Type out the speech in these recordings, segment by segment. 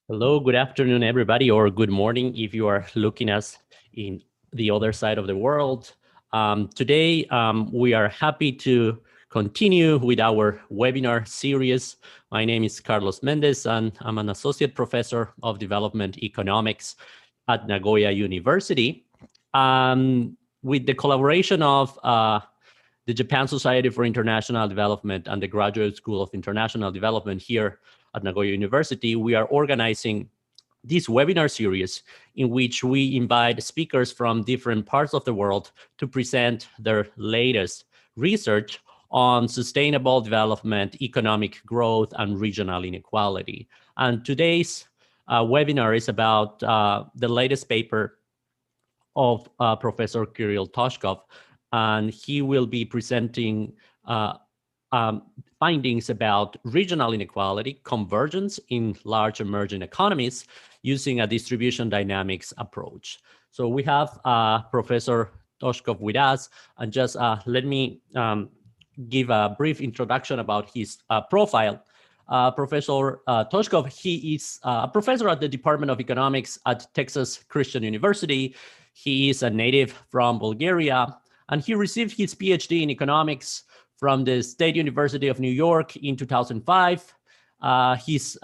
Hello, good afternoon, everybody, or good morning if you are looking us in the other side of the world. Today, we are happy to continue with our webinar series. My name is Carlos Mendez, and I'm an associate professor of development economics at Nagoya University. With the collaboration of the Japan Society for International Development and the Graduate School of International Development here at Nagoya University, we are organizing this webinar series in which we invite speakers from different parts of the world to present their latest research on sustainable development, economic growth, and regional inequality. And today's webinar is about the latest paper of Professor Kirill Toshkov, and he will be presenting findings about regional inequality, convergence in large emerging economies using a distribution dynamics approach. So we have Professor Toshkov with us, and just let me give a brief introduction about his profile. Professor Toshkov, he is a professor at the Department of Economics at Texas Christian University. He is a native from Bulgaria, and he received his PhD in economics from the State University of New York in 2005. His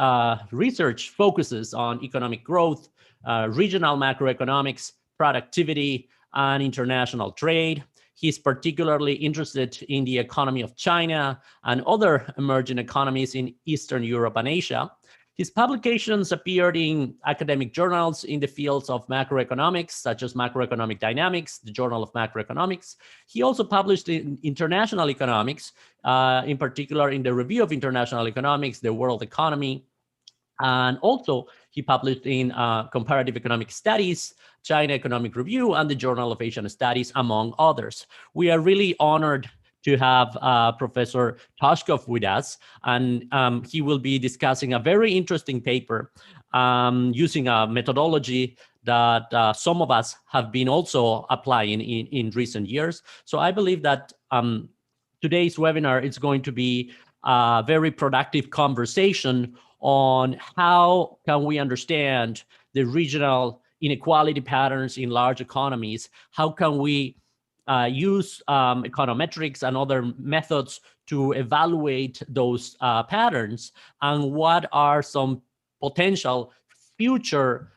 research focuses on economic growth, regional macroeconomics, productivity, and international trade. He's particularly interested in the economy of China and other emerging economies in Eastern Europe and Asia. His publications appeared in academic journals in the fields of macroeconomics, such as Macroeconomic Dynamics, the Journal of Macroeconomics. He also published in international economics, in particular in the Review of International Economics, the World Economy. And also, he published in Comparative Economic Studies, China Economic Review, and the Journal of Asian Studies, among others. We are really honored to have Professor Toshkov with us, and he will be discussing a very interesting paper using a methodology that some of us have been also applying in recent years. So I believe that today's webinar is going to be a very productive conversation on how can we understand the regional inequality patterns in large economies, how can we use econometrics and other methods to evaluate those patterns, and what are some potential future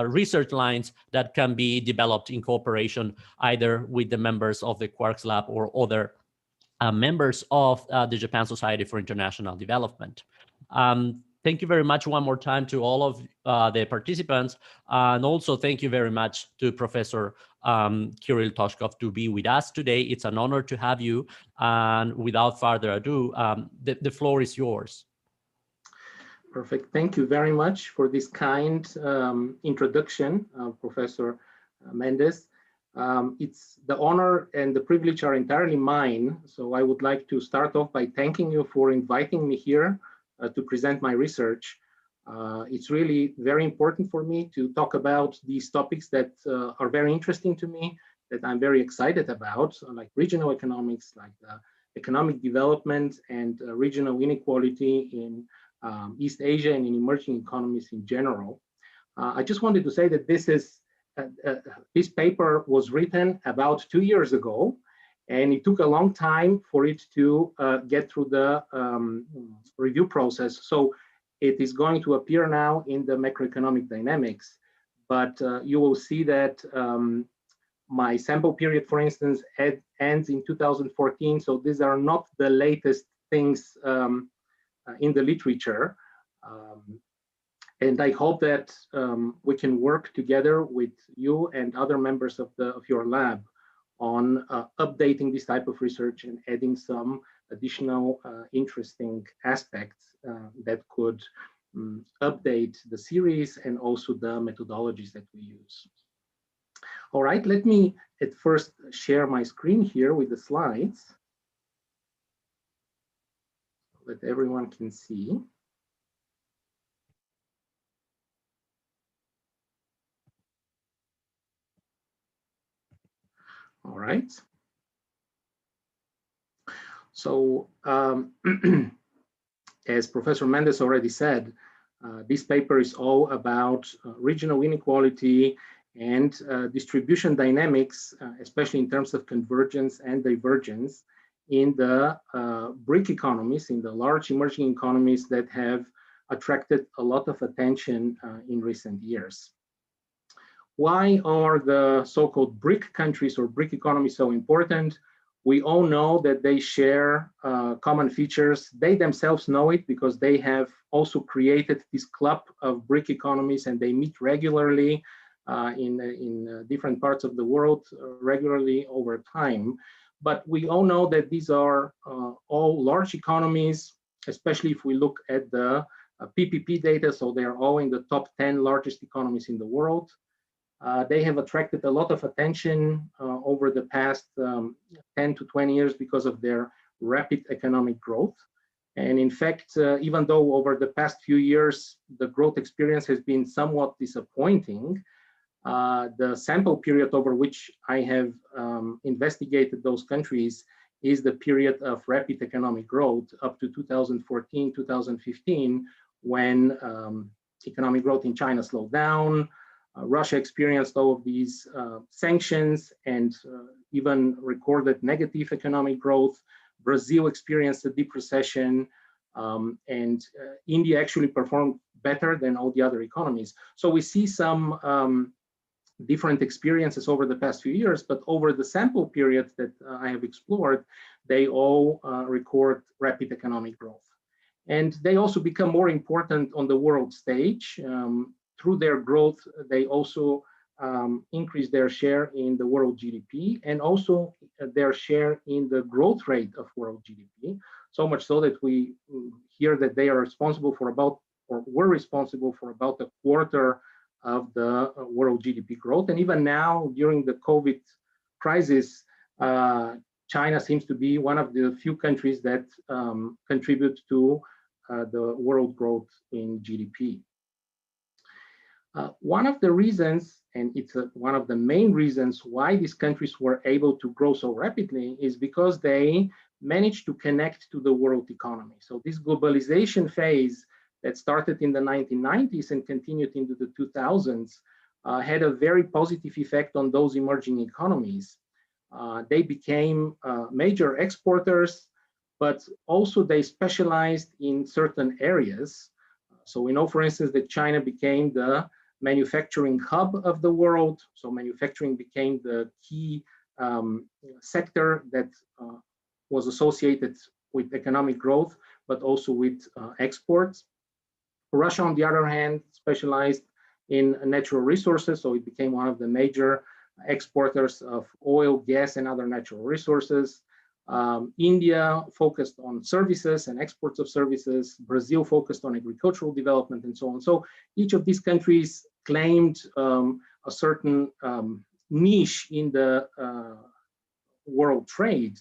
research lines that can be developed in cooperation either with the members of the Quarks Lab or other members of the Japan Society for International Development. Thank you very much one more time to all of the participants. And also thank you very much to Professor Kirill Toshkov to be with us today. It's an honor to have you. And without further ado, the floor is yours. Perfect. Thank you very much for this kind introduction, Professor Mendez. It's the honor and the privilege are entirely mine. So I would like to start off by thanking you for inviting me here to present my research. It's really very important for me to talk about these topics that are very interesting to me, that I'm very excited about, like regional economics, like economic development and regional inequality in East Asia and in emerging economies in general. I just wanted to say that this paper was written about 2 years ago, and it took a long time for it to get through the review process. So it is going to appear now in the macroeconomic dynamics, but you will see that my sample period, for instance, ends in 2014. So these are not the latest things in the literature. And I hope that we can work together with you and other members of your lab on updating this type of research and adding some additional interesting aspects that could update the series and also the methodologies that we use. All right, let me at first share my screen here with the slides so that everyone can see. All right. So as Professor Mendez already said, This paper is all about regional inequality and distribution dynamics, especially in terms of convergence and divergence in the BRIC economies, in the large emerging economies that have attracted a lot of attention in recent years. Why are the so-called BRIC countries or BRIC economies so important? We all know that they share common features. They themselves know it because they have also created this club of BRIC economies, and they meet regularly in different parts of the world regularly over time. But we all know that these are all large economies, especially if we look at the PPP data. So they are all in the top 10 largest economies in the world. They have attracted a lot of attention over the past 10 to 20 years because of their rapid economic growth. And in fact, even though over the past few years, the growth experience has been somewhat disappointing, the sample period over which I have investigated those countries is the period of rapid economic growth up to 2014, 2015, when economic growth in China slowed down. Russia experienced all of these sanctions and even recorded negative economic growth. Brazil experienced a deep recession, and India actually performed better than all the other economies. So we see some different experiences over the past few years, but over the sample period that I have explored, they all record rapid economic growth. And they also become more important on the world stage. Through their growth, they also increase their share in the world GDP and also their share in the growth rate of world GDP. So much so that we hear that they are responsible for about, or were responsible for about a quarter of the world GDP growth. And even now, during the COVID crisis, China seems to be one of the few countries that contribute to the world growth in GDP. One of the reasons, and it's one of the main reasons why these countries were able to grow so rapidly, is because they managed to connect to the world economy. So this globalization phase that started in the 1990s and continued into the 2000s had a very positive effect on those emerging economies. They became major exporters, but also they specialized in certain areas. So we know, for instance, that China became the manufacturing hub of the world. So manufacturing became the key sector that was associated with economic growth, but also with exports. Russia, on the other hand, specialized in natural resources. So it became one of the major exporters of oil, gas, and other natural resources. India focused on services and exports of services. Brazil focused on agricultural development and so on. So each of these countries claimed a certain niche in the world trade,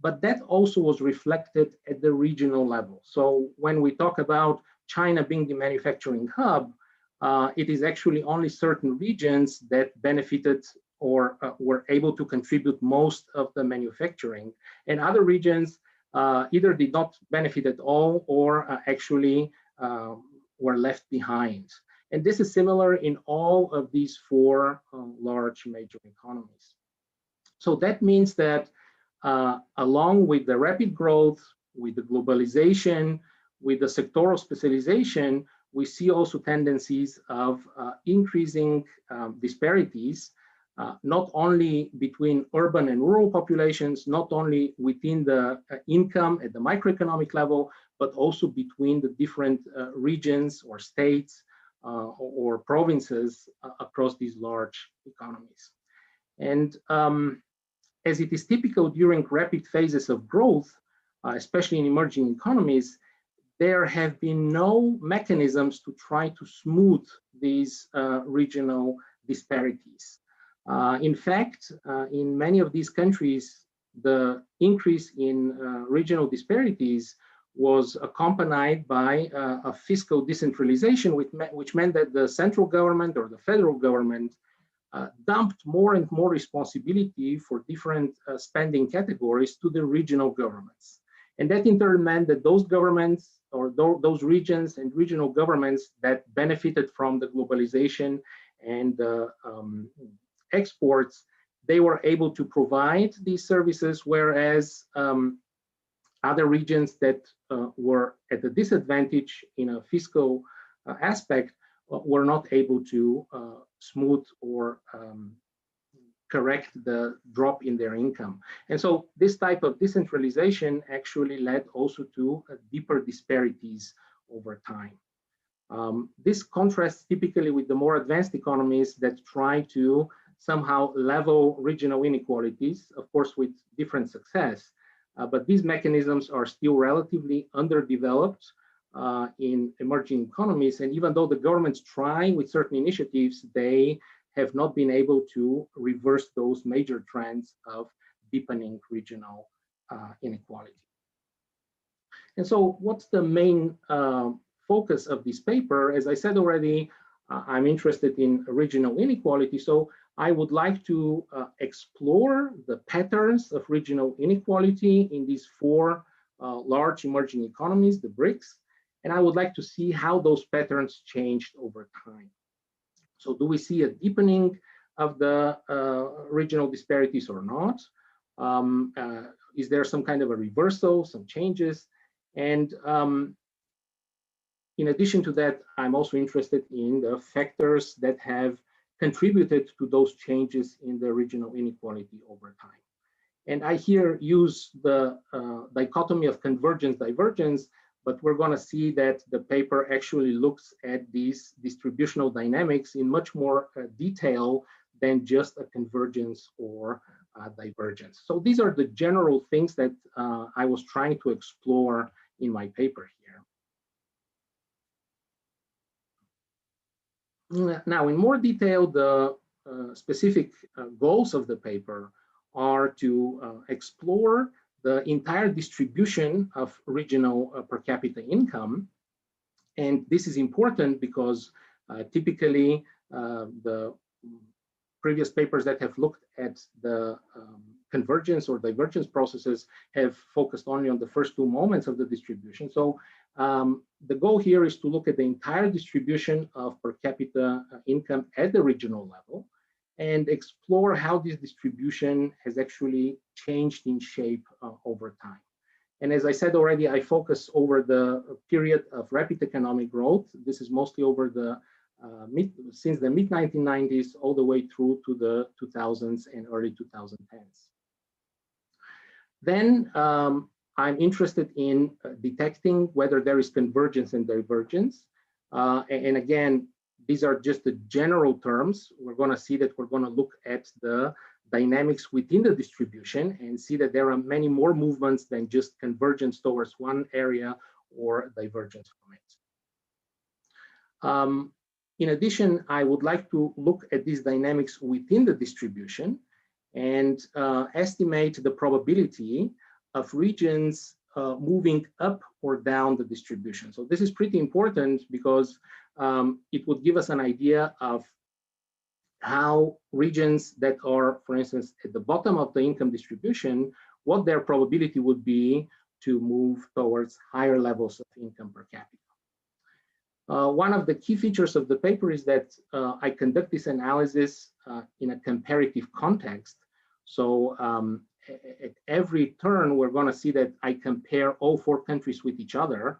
but that also was reflected at the regional level. So when we talk about China being the manufacturing hub, it is actually only certain regions that benefited or were able to contribute most of the manufacturing. And other regions either did not benefit at all or actually were left behind. And this is similar in all of these four large major economies. So that means that along with the rapid growth, with the globalization, with the sectoral specialization, we see also tendencies of increasing disparities, not only between urban and rural populations, not only within the income at the microeconomic level, but also between the different regions or states or provinces across these large economies. And as it is typical during rapid phases of growth, especially in emerging economies, there have been no mechanisms to try to smooth these regional disparities. In fact, in many of these countries, the increase in regional disparities was accompanied by a fiscal decentralization, which meant that the central government or the federal government dumped more and more responsibility for different spending categories to the regional governments. And that in turn meant that those governments or those regions and regional governments that benefited from the globalization and exports, they were able to provide these services, whereas other regions that were at a disadvantage in a fiscal aspect were not able to smooth or correct the drop in their income. And so this type of decentralization actually led also to deeper disparities over time. This contrasts typically with the more advanced economies that try to somehow level regional inequalities, of course with different success, but these mechanisms are still relatively underdeveloped in emerging economies. And even though the governments try with certain initiatives, they have not been able to reverse those major trends of deepening regional inequality. And so what's the main focus of this paper? As I said already, I'm interested in regional inequality. So I would like to explore the patterns of regional inequality in these four large emerging economies, the BRICS. And I would like to see how those patterns changed over time. So do we see a deepening of the regional disparities or not? Is there some kind of a reversal, some changes? And in addition to that, I'm also interested in the factors that have contributed to those changes in the regional inequality over time. And I here use the dichotomy of convergence, divergence, but we're going to see that the paper actually looks at these distributional dynamics in much more detail than just a convergence or divergence. So these are the general things that I was trying to explore in my paper here. Now, in more detail, the specific goals of the paper are to explore the entire distribution of regional per capita income. And this is important because typically the previous papers that have looked at the convergence or divergence processes have focused only on the first two moments of the distribution. So the goal here is to look at the entire distribution of per capita income at the regional level and explore how this distribution has actually changed in shape over time. And as I said already, I focus over the period of rapid economic growth. This is mostly over the since the mid-1990s all the way through to the 2000s and early 2010s. Then I'm interested in detecting whether there is convergence and divergence. And again, these are just the general terms. We're going to see that we're going to look at the dynamics within the distribution and see that there are many more movements than just convergence towards one area or divergence from it. In addition, I would like to look at these dynamics within the distribution and estimate the probability of regions moving up or down the distribution. So this is pretty important because it would give us an idea of how regions that are, for instance, at the bottom of the income distribution, what their probability would be to move towards higher levels of income per capita. One of the key features of the paper is that I conduct this analysis in a comparative context. So at every turn, we're going to see that I compare all four countries with each other,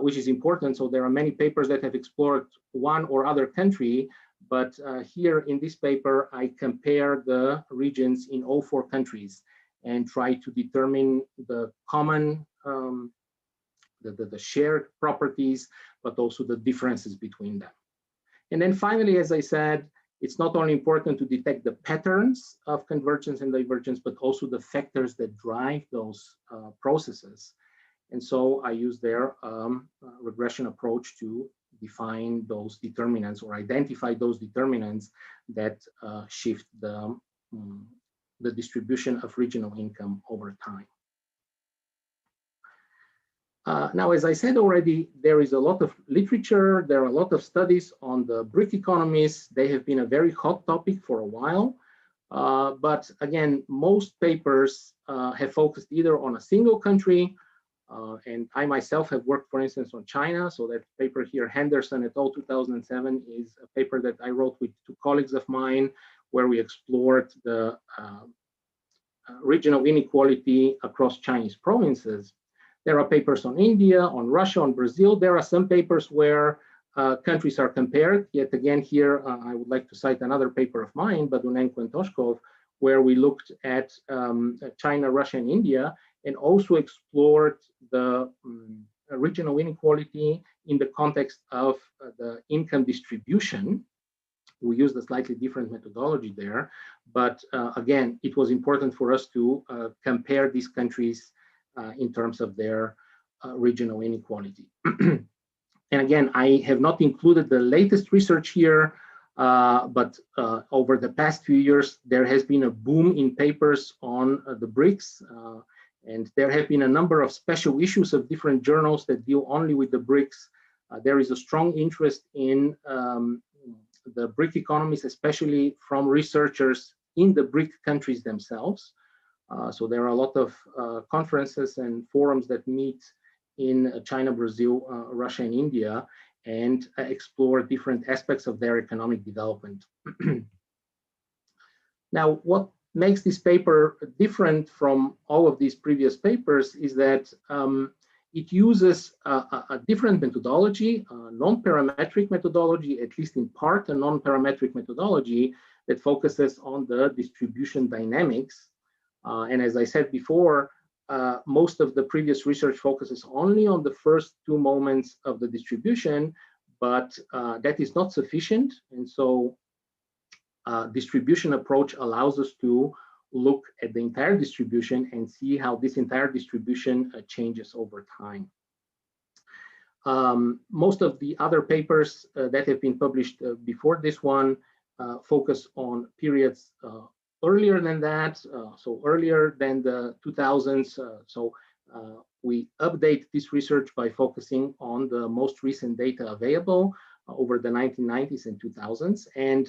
which is important. So there are many papers that have explored one or other country, but here in this paper, I compare the regions in all four countries and try to determine the common, the shared properties, but also the differences between them. And then finally, as I said, it's not only important to detect the patterns of convergence and divergence, but also the factors that drive those processes. And so I use their regression approach to define those determinants or identify those determinants that shift the distribution of regional income over time. Now, as I said already, there is a lot of literature, there are a lot of studies on the BRIC economies. They have been a very hot topic for a while. But again, most papers have focused either on a single country And I myself have worked, for instance, on China. So that paper here, Henderson et al. 2007, is a paper that I wrote with two colleagues of mine, where we explored the regional inequality across Chinese provinces. There are papers on India, on Russia, on Brazil. There are some papers where countries are compared. Yet again, here I would like to cite another paper of mine, Badunenko and Toshkov, where we looked at China, Russia, and India, and also explored the regional inequality in the context of the income distribution. We used a slightly different methodology there, but again, it was important for us to compare these countries in terms of their regional inequality. And again, I have not included the latest research here, but over the past few years, there has been a boom in papers on the BRICS, and there have been a number of special issues of different journals that deal only with the BRICS. There is a strong interest in the BRIC economies, especially from researchers in the BRIC countries themselves. So there are a lot of conferences and forums that meet in China, Brazil, Russia, and India, and explore different aspects of their economic development. Now, what makes this paper different from all of these previous papers is that it uses a different methodology, a non-parametric methodology, at least in part, a non-parametric methodology that focuses on the distribution dynamics. And as I said before, most of the previous research focuses only on the first two moments of the distribution, but that is not sufficient. And so distribution approach allows us to look at the entire distribution and see how this entire distribution changes over time. Most of the other papers that have been published before this one focus on periods earlier than that, so earlier than the 2000s. We update this research by focusing on the most recent data available over the 1990s and 2000s. And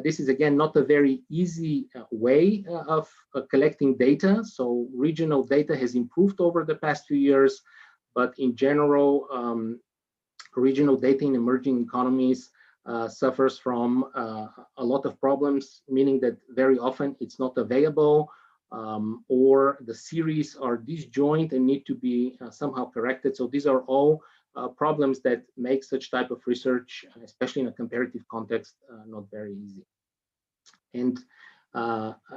this is, again, not a very easy way of collecting data. So regional data has improved over the past few years, but in general, regional data in emerging economies suffers from a lot of problems, meaning that very often it's not available, or the series are disjoint and need to be somehow corrected. So these are all problems that make such type of research, especially in a comparative context, not very easy. And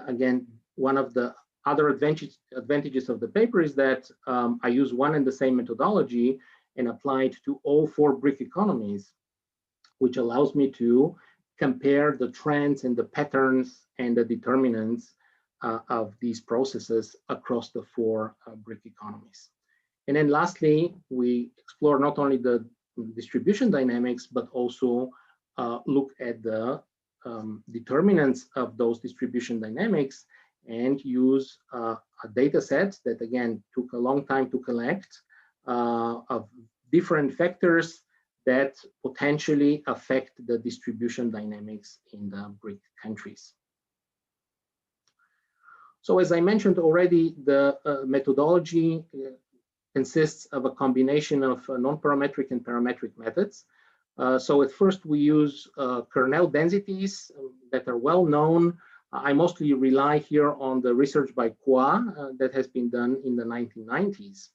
again, one of the other advantages of the paper is that I use one and the same methodology and apply it to all 4 BRIC economies, which allows me to compare the trends and the patterns and the determinants of these processes across the 4 BRIC economies. And then lastly, we explore not only the distribution dynamics, but also look at the determinants of those distribution dynamics and use a data set that, again, took a long time to collect of different factors that potentially affect the distribution dynamics in the BRIC countries. So as I mentioned already, the methodology consists of a combination of non-parametric and parametric methods. So at first we use kernel densities that are well known. I mostly rely here on the research by Kwa that has been done in the 1990s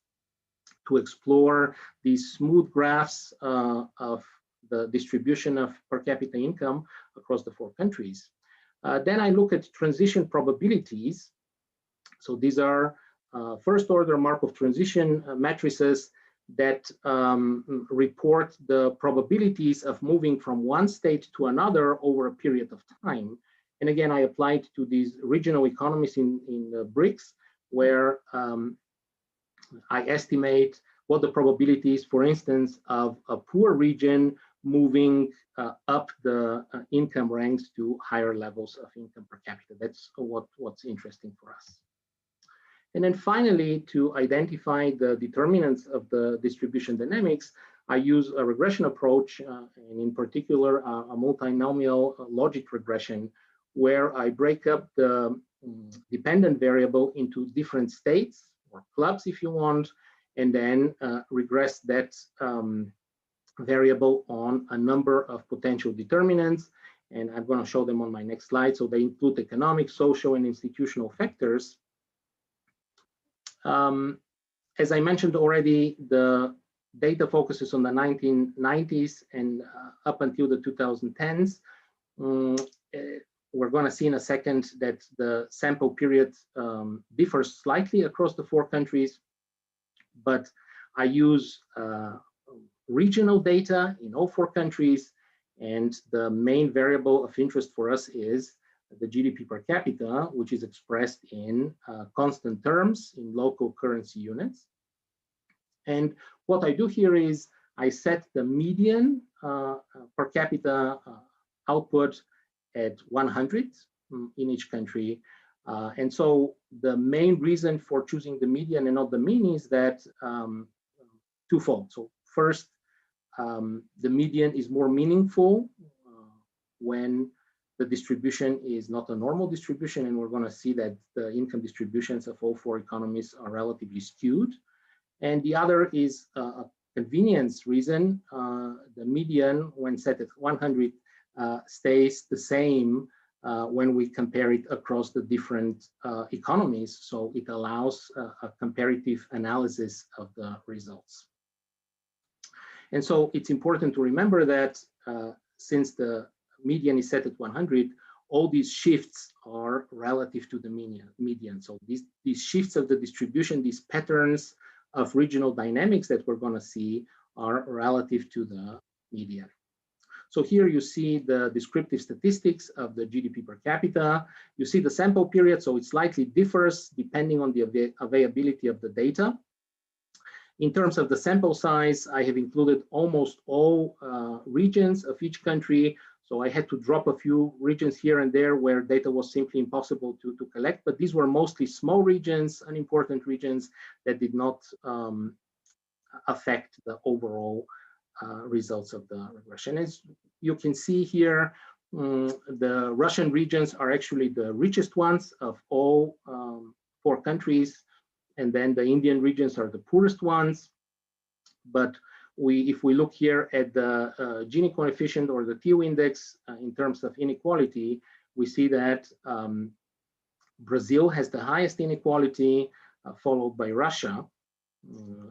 to explore these smooth graphs of the distribution of per capita income across the 4 countries. Then I look at transition probabilities. So these are first order Markov transition matrices that report the probabilities of moving from one state to another over a period of time. And again, I applied to these regional economies in the BRICS, where I estimate what the probability is, for instance, of a poor region moving up the income ranks to higher levels of income per capita. That's what's interesting for us. And then finally, to identify the determinants of the distribution dynamics, I use a regression approach, and in particular, a multinomial logic regression, where I break up the dependent variable into different states or clubs, if you want, and then regress that variable on a number of potential determinants. And I'm going to show them on my next slide. So they include economic, social, and institutional factors. As I mentioned already, the data focuses on the 1990s and up until the 2010s. We're going to see in a second that the sample period differs slightly across the 4 countries, but I use regional data in all 4 countries, and the main variable of interest for us is the GDP per capita, which is expressed in constant terms in local currency units. And what I do here is I set the median per capita output at 100 in each country. And so the main reason for choosing the median and not the mean is that twofold. So first, the median is more meaningful when the distribution is not a normal distribution, and we're going to see that the income distributions of all 4 economies are relatively skewed. And the other is a convenience reason. The median, when set at 100, stays the same when we compare it across the different economies. So it allows a comparative analysis of the results. And so it's important to remember that since the median is set at 100, all these shifts are relative to the median. So these shifts of the distribution, these patterns of regional dynamics that we're going to see are relative to the median. So here you see the descriptive statistics of the GDP per capita. You see the sample period, so it slightly differs depending on the availability of the data. In terms of the sample size, I have included almost all regions of each country. So I had to drop a few regions here and there where data was simply impossible to collect, but these were mostly small regions, unimportant regions that did not affect the overall results of the regression. As you can see here, the Russian regions are actually the richest ones of all 4 countries, and then the Indian regions are the poorest ones. But if we look here at the Gini coefficient or the TU index in terms of inequality, we see that Brazil has the highest inequality, followed by Russia.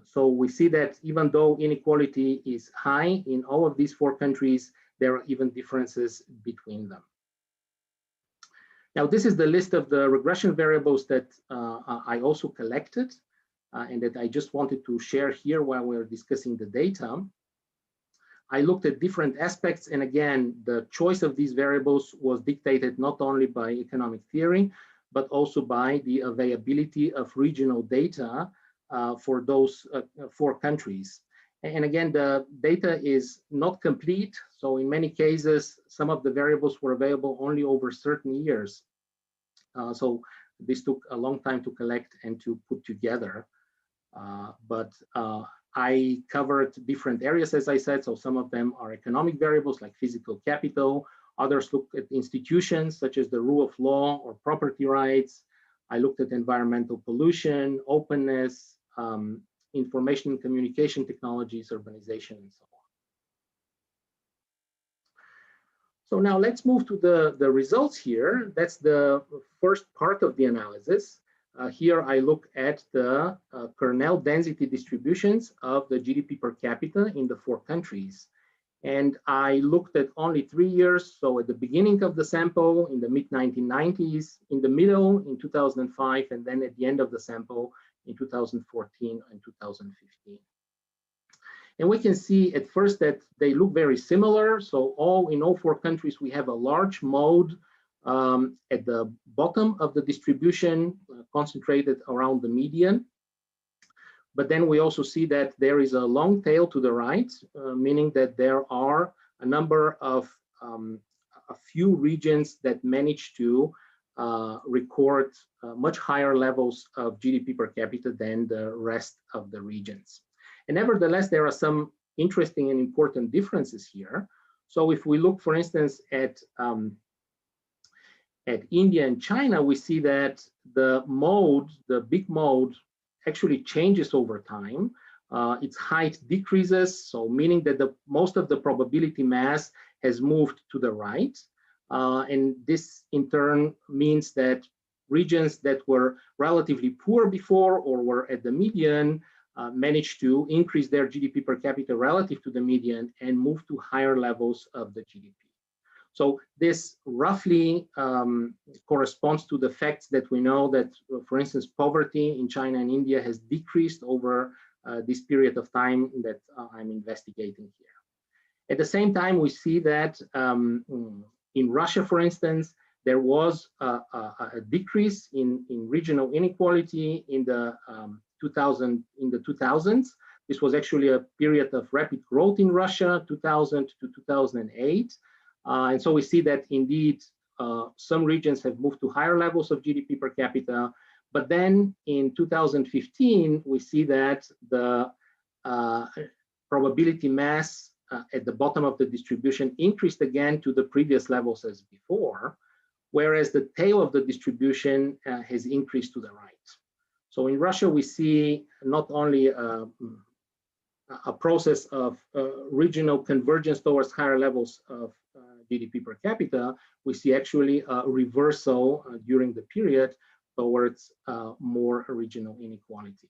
So we see that even though inequality is high in all of these 4 countries, there are even differences between them. Now, this is the list of the regression variables that I also collected and that I just wanted to share here while we're discussing the data. I looked at different aspects, and again, the choice of these variables was dictated not only by economic theory, but also by the availability of regional data for those 4 countries. And again, the data is not complete. So in many cases, some of the variables were available only over certain years. So this took a long time to collect and to put together. But I covered different areas, as I said. So some of them are economic variables like physical capital. Others look at institutions such as the rule of law or property rights. I looked at environmental pollution, openness, information and communication technologies, urbanization, and so on. So now let's move to the results here. That's the first part of the analysis. Here I look at the kernel density distributions of the GDP per capita in the 4 countries. And I looked at only 3 years. So at the beginning of the sample in the mid-1990s, in the middle in 2005, and then at the end of the sample in 2014 and 2015. And we can see at first that they look very similar. So in all 4 countries, we have a large mode at the bottom of the distribution, concentrated around the median. But then we also see that there is a long tail to the right, meaning that there are a number of a few regions that manage to record much higher levels of GDP per capita than the rest of the regions. And nevertheless, there are some interesting and important differences here. So if we look, for instance, at India and China, we see that the big mode actually changes over time. Its height decreases, so meaning that most of the probability mass has moved to the right. And this in turn means that regions that were relatively poor before or were at the median managed to increase their GDP per capita relative to the median and move to higher levels of the GDP. So this roughly corresponds to the facts that we know that, for instance, poverty in China and India has decreased over this period of time that I'm investigating here. At the same time, we see that in Russia, for instance, there was a decrease in regional inequality in the 2000s. This was actually a period of rapid growth in Russia, 2000 to 2008. And so we see that indeed some regions have moved to higher levels of GDP per capita. But then in 2015, we see that the probability mass at the bottom of the distribution increased again to the previous levels as before, whereas the tail of the distribution has increased to the right. So in Russia, we see not only a process of regional convergence towards higher levels of GDP per capita, we see actually a reversal during the period towards more regional inequality.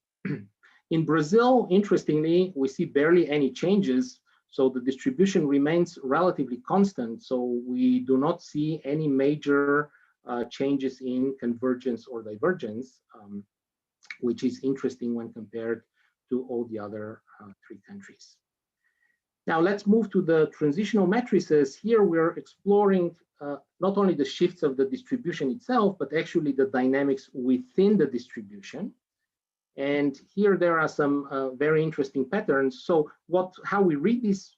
In Brazil, interestingly, we see barely any changes, so the distribution remains relatively constant, so we do not see any major changes in convergence or divergence, which is interesting when compared to all the other three countries. Now let's move to the transitional matrices. Here we're exploring not only the shifts of the distribution itself, but actually the dynamics within the distribution. And here there are some very interesting patterns. So how we read these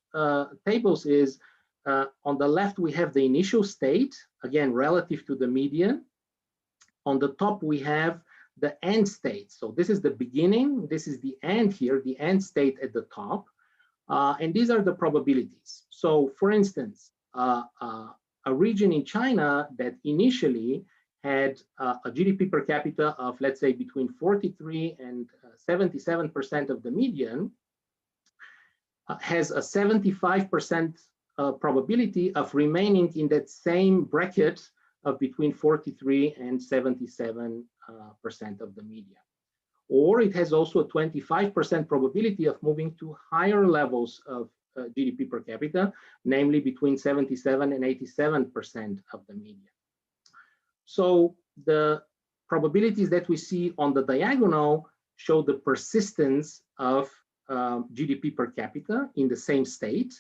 tables is on the left, we have the initial state, again, relative to the median. On the top, we have the end state. So this is the beginning, this is the end here, the end state at the top. And these are the probabilities. So for instance, a region in China that initially had a GDP per capita of, let's say, between 43 and 77% of the median, has a 75% probability of remaining in that same bracket of between 43 and 77% of the median. Or it has also a 25% probability of moving to higher levels of GDP per capita, namely between 77 and 87% of the median. So the probabilities that we see on the diagonal show the persistence of GDP per capita in the same state.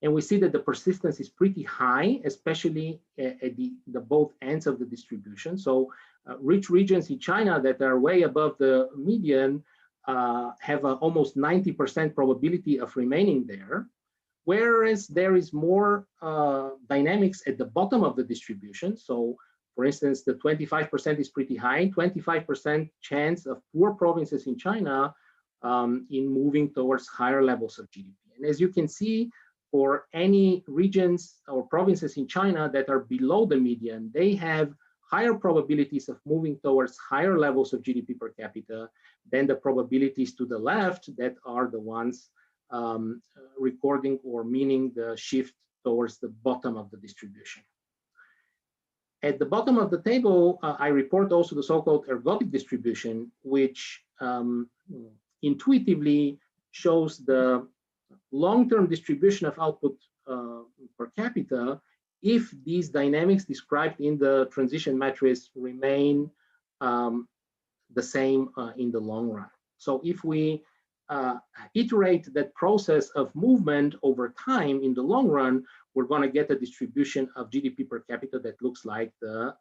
And we see that the persistence is pretty high, especially at the both ends of the distribution. So rich regions in China that are way above the median have an almost 90% probability of remaining there, whereas there is more dynamics at the bottom of the distribution. So for instance, the 25% is pretty high, 25% chance of poor provinces in China in moving towards higher levels of GDP. And as you can see, for any regions or provinces in China that are below the median, they have higher probabilities of moving towards higher levels of GDP per capita than the probabilities to the left that are the ones recording or meaning the shift towards the bottom of the distribution. At the bottom of the table, I report also the so-called ergodic distribution, which intuitively shows the long-term distribution of output per capita if these dynamics described in the transition matrix remain the same in the long run. So if we iterate that process of movement over time in the long run, we're going to get a distribution of GDP per capita that looks like the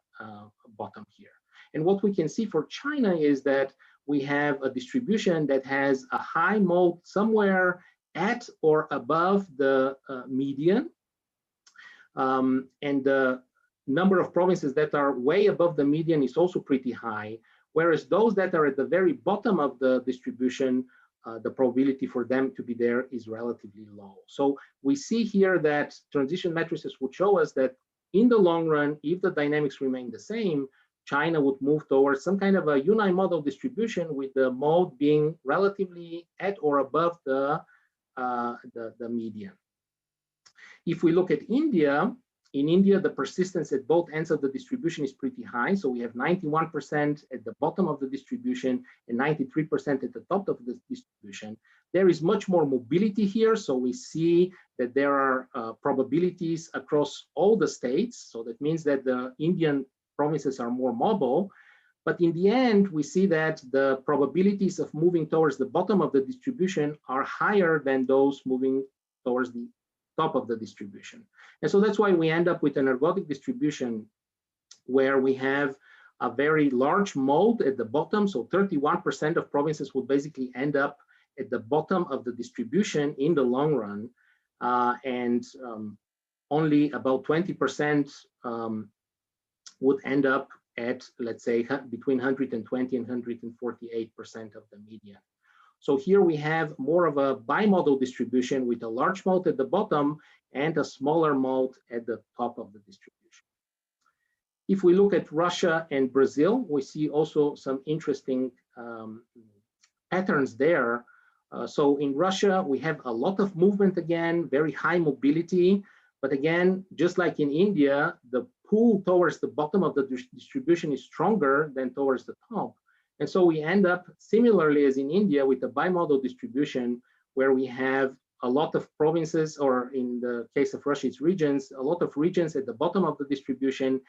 bottom here. And what we can see for China is that we have a distribution that has a high mode somewhere at or above the median. And the number of provinces that are way above the median is also pretty high, whereas those that are at the very bottom of the distribution, the probability for them to be there is relatively low. So we see here that transition matrices would show us that in the long run, if the dynamics remain the same, China would move towards some kind of a unimodal distribution, with the mode being relatively at or above the median. If we look at India, in India, the persistence at both ends of the distribution is pretty high. So we have 91% at the bottom of the distribution and 93% at the top of the distribution. There is much more mobility here. So we see that there are probabilities across all the states. So that means that the Indian provinces are more mobile. But in the end, we see that the probabilities of moving towards the bottom of the distribution are higher than those moving towards the top of the distribution. And so that's why we end up with an ergodic distribution where we have a very large mode at the bottom. So 31% of provinces will basically end up at the bottom of the distribution in the long run. And only about 20% would end up at, let's say, between 120 and 148% of the median. So here we have more of a bimodal distribution with a large mode at the bottom and a smaller mode at the top of the distribution. If we look at Russia and Brazil, we see also some interesting patterns there. So in Russia, we have a lot of movement again, very high mobility. But again, just like in India, the pull towards the bottom of the distribution is stronger than towards the top. And so we end up similarly as in India with a bimodal distribution where we have a lot of provinces, or in the case of Russia, it's regions, a lot of regions at the bottom of the distribution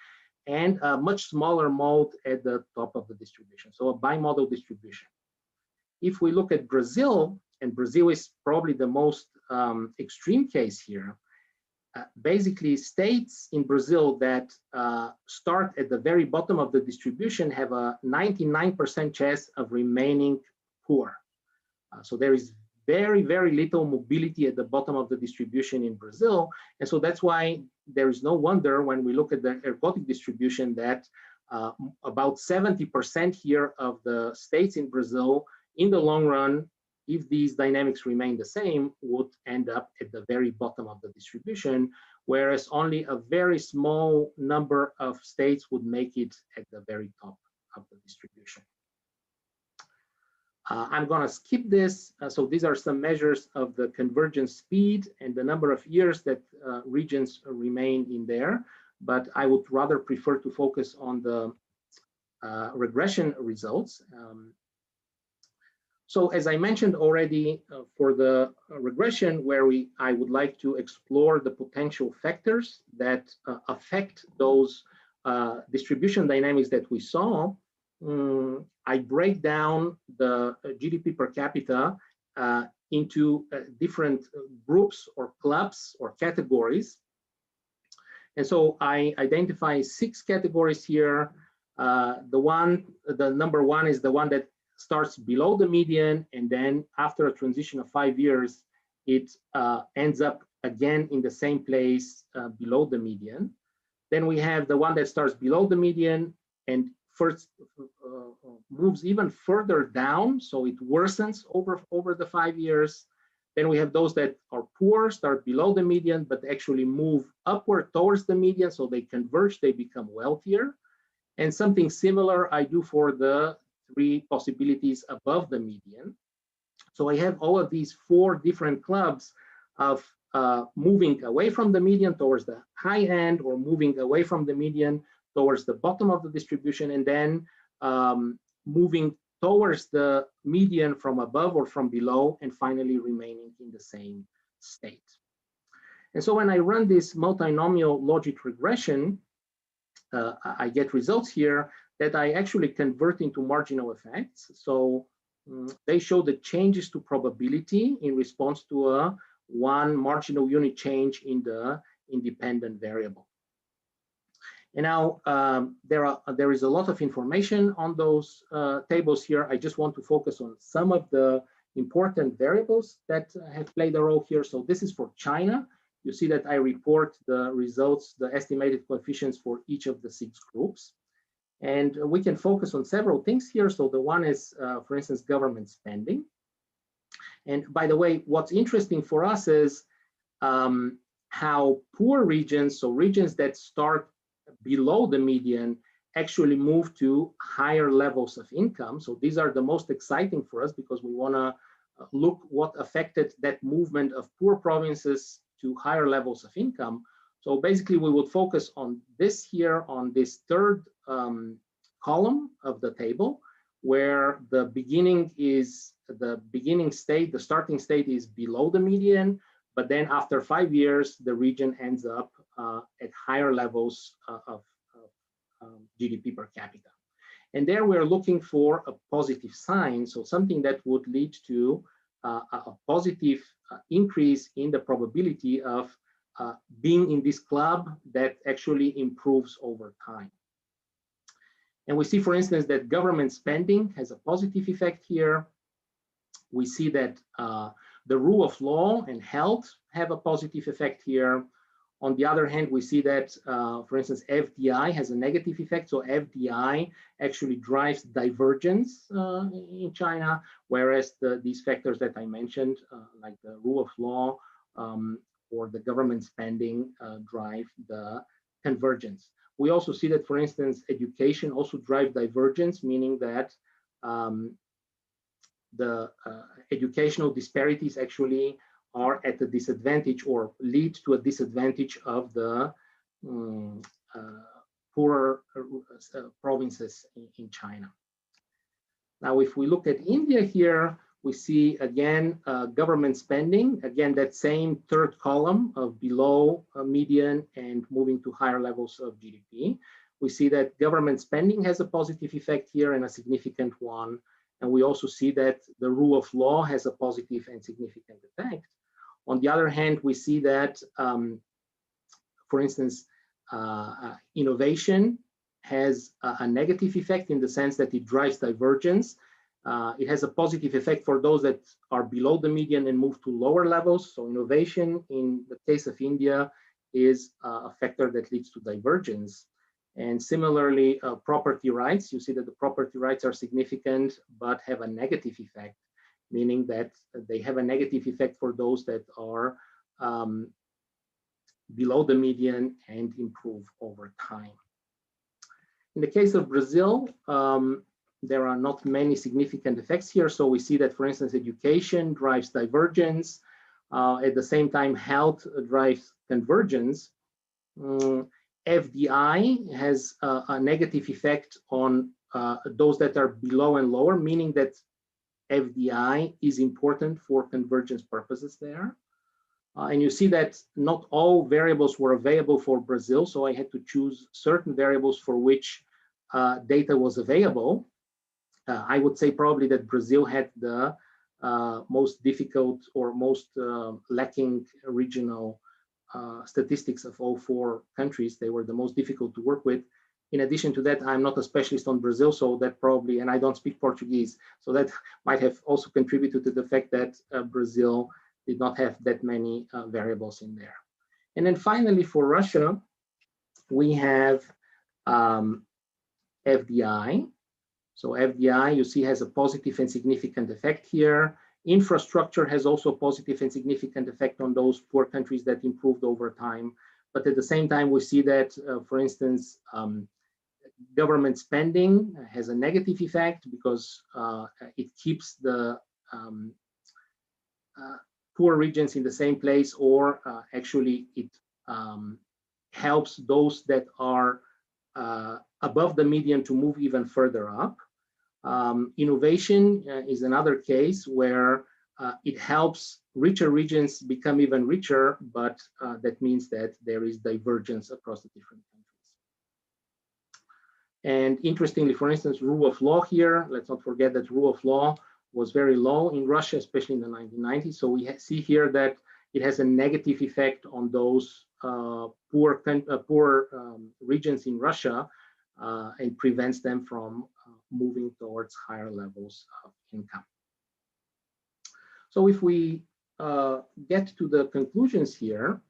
and a much smaller mode at the top of the distribution. So a bimodal distribution. If we look at Brazil, and Brazil is probably the most extreme case here, basically states in Brazil that start at the very bottom of the distribution have a 99% chance of remaining poor. So there is very, very little mobility at the bottom of the distribution in Brazil. And so that's why there is no wonder when we look at the ergodic distribution that about 70% here of the states in Brazil in the long run, if these dynamics remain the same, would end up at the very bottom of the distribution, whereas only a very small number of states would make it at the very top of the distribution. I'm going to skip this. So these are some measures of the convergence speed and the number of years that regions remain in there. But I would rather prefer to focus on the regression results. So as I mentioned already, for the regression where I would like to explore the potential factors that affect those distribution dynamics that we saw, I break down the GDP per capita into different groups or clubs or categories. And so I identify 6 categories here. The number one is the one that starts below the median, and then after a transition of 5 years, it ends up again in the same place below the median. Then we have the one that starts below the median and first moves even further down, so it worsens over the 5 years. Then we have those that are poor, start below the median, but actually move upward towards the median, so they converge, they become wealthier. And something similar I do for the 3 possibilities above the median. So I have all of these 4 different clubs of moving away from the median towards the high end, or moving away from the median towards the bottom of the distribution, and then moving towards the median from above or from below, and finally remaining in the same state. And so when I run this multinomial logic regression, I get results here that I actually convert into marginal effects. So they show the changes to probability in response to a 1 marginal unit change in the independent variable. And now there is a lot of information on those tables here. I just want to focus on some of the important variables that have played a role here. So this is for China. You see that I report the results, the estimated coefficients for each of the 6 groups. And we can focus on several things here. So the one is, for instance, government spending. And by the way, what's interesting for us is how poor regions, so regions that start below the median, actually move to higher levels of income. So these are the most exciting for us because we want to look what affected that movement of poor provinces to higher levels of income. So basically we would focus on this here, on this third column of the table, where the beginning state, the starting state is below the median, but then after 5 years, the region ends up at higher levels of GDP per capita. And there we're looking for a positive sign, so something that would lead to a positive increase in the probability of being in this club that actually improves over time. And we see, for instance, that government spending has a positive effect here. We see that the rule of law and health have a positive effect here. On the other hand, we see that, for instance, FDI has a negative effect. So FDI actually drives divergence in China, whereas these factors that I mentioned, like the rule of law or the government spending, drive the convergence. We also see that, for instance, education also drives divergence, meaning that the educational disparities actually are at a disadvantage or lead to a disadvantage of the poorer provinces in China. Now, if we look at India here, we see again government spending, again that same third column of below median and moving to higher levels of GDP. We see that government spending has a positive effect here and a significant one. And we also see that the rule of law has a positive and significant effect. On the other hand, we see that, for instance, innovation has a negative effect in the sense that it drives divergence. It has a positive effect for those that are below the median and move to lower levels. So innovation, in the case of India, is a factor that leads to divergence. And similarly, property rights, you see that the property rights are significant, but have a negative effect, meaning that they have a negative effect for those that are below the median and improve over time. In the case of Brazil, there are not many significant effects here. So we see that, for instance, education drives divergence. At the same time, health drives convergence. FDI has a negative effect on those that are below and lower, meaning that FDI is important for convergence purposes there. And you see that not all variables were available for Brazil, so I had to choose certain variables for which data was available. I would say probably that Brazil had the most difficult or most lacking regional statistics of all 4 countries. They were the most difficult to work with. In addition to that, I'm not a specialist on Brazil, so that probably, and I don't speak Portuguese, so that might have also contributed to the fact that Brazil did not have that many variables in there. And then finally, for Russia, we have FDI. So FDI, you see, has a positive and significant effect here. Infrastructure has also a positive and significant effect on those poor countries that improved over time. But at the same time, we see that, for instance, government spending has a negative effect because it keeps the poor regions in the same place, or actually it helps those that are above the median to move even further up. Innovation is another case where it helps richer regions become even richer, but that means that there is divergence across the different countries. And interestingly, for instance, rule of law here, let's not forget that rule of law was very low in Russia, especially in the 1990s. So we see here that it has a negative effect on those poor regions in Russia and prevents them from moving towards higher levels of income. So if we get to the conclusions here,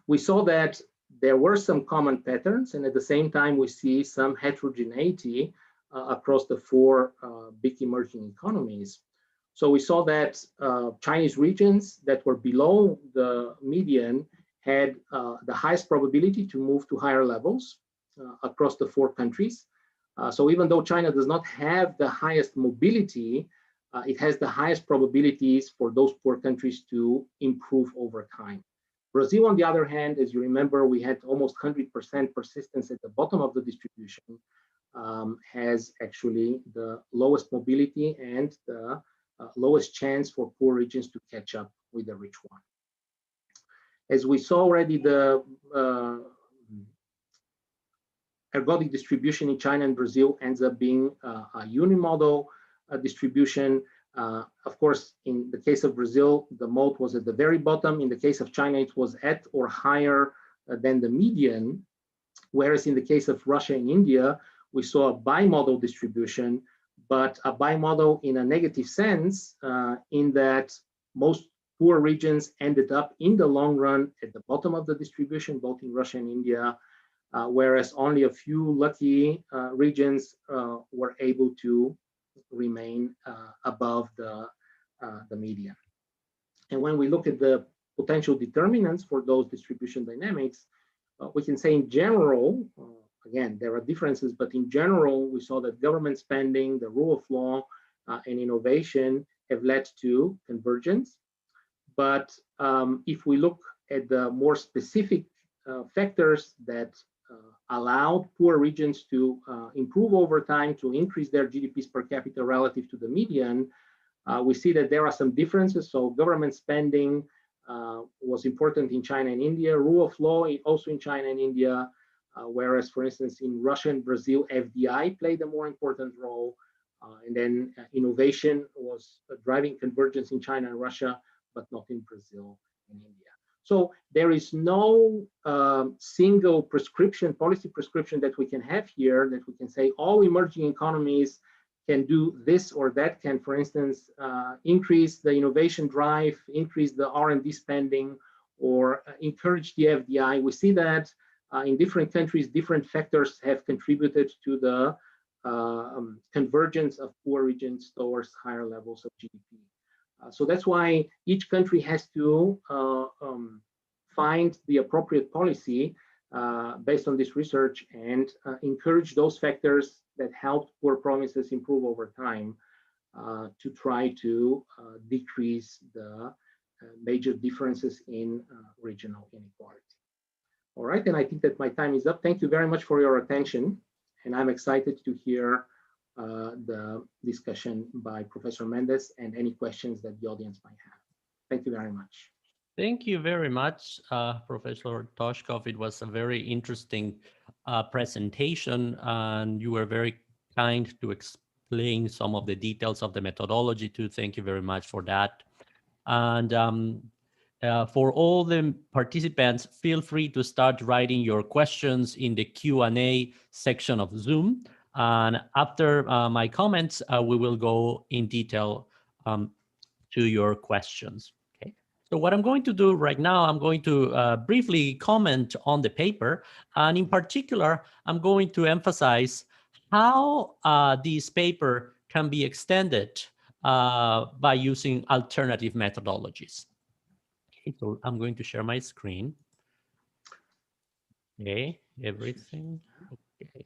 we saw that there were some common patterns, and at the same time, we see some heterogeneity across the 4 big emerging economies. So we saw that Chinese regions that were below the median had the highest probability to move to higher levels. across the 4 countries. So even though China does not have the highest mobility, it has the highest probabilities for those poor countries to improve over time. Brazil, on the other hand, as you remember, we had almost 100% persistence at the bottom of the distribution, has actually the lowest mobility and the lowest chance for poor regions to catch up with the rich one. As we saw already, the ergodic distribution in China and Brazil ends up being a unimodal distribution. Of course, in the case of Brazil, the mode was at the very bottom. In the case of China, it was at or higher than the median. Whereas in the case of Russia and India, we saw a bimodal distribution, but a bimodal in a negative sense, in that most poor regions ended up in the long run at the bottom of the distribution, both in Russia and India, whereas only a few lucky regions were able to remain above the median. And when we look at the potential determinants for those distribution dynamics, we can say in general, again, there are differences, but in general, we saw that government spending, the rule of law, and innovation have led to convergence. But if we look at the more specific factors that allowed poor regions to improve over time, to increase their GDPs per capita relative to the median, we see that there are some differences. So government spending was important in China and India, rule of law also in China and India, whereas, for instance, in Russia and Brazil, FDI played a more important role. And then innovation was driving convergence in China and Russia, but not in Brazil and India. So there is no single prescription, policy prescription that we can have here that we can say all emerging economies can do this or that, can, for instance, increase the innovation drive, increase the R&D spending, or encourage the FDI. We see that in different countries, different factors have contributed to the convergence of poor regions towards higher levels of GDP. So that's why each country has to find the appropriate policy based on this research and encourage those factors that help poor provinces improve over time to try to decrease the major differences in regional inequality. All right, and I think that my time is up. Thank you very much for your attention, and I'm excited to hear the discussion by Professor Mendes and any questions that the audience might have. Thank you very much. Thank you very much, Professor Toshkov. It was a very interesting presentation, and you were very kind to explain some of the details of the methodology too. Thank you very much for that. And for all the participants, feel free to start writing your questions in the Q&A section of Zoom. And after my comments, we will go in detail to your questions. Okay. So what I'm going to do right now, I'm going to briefly comment on the paper. And in particular, I'm going to emphasize how this paper can be extended by using alternative methodologies. Okay, so I'm going to share my screen. Okay, everything. Okay.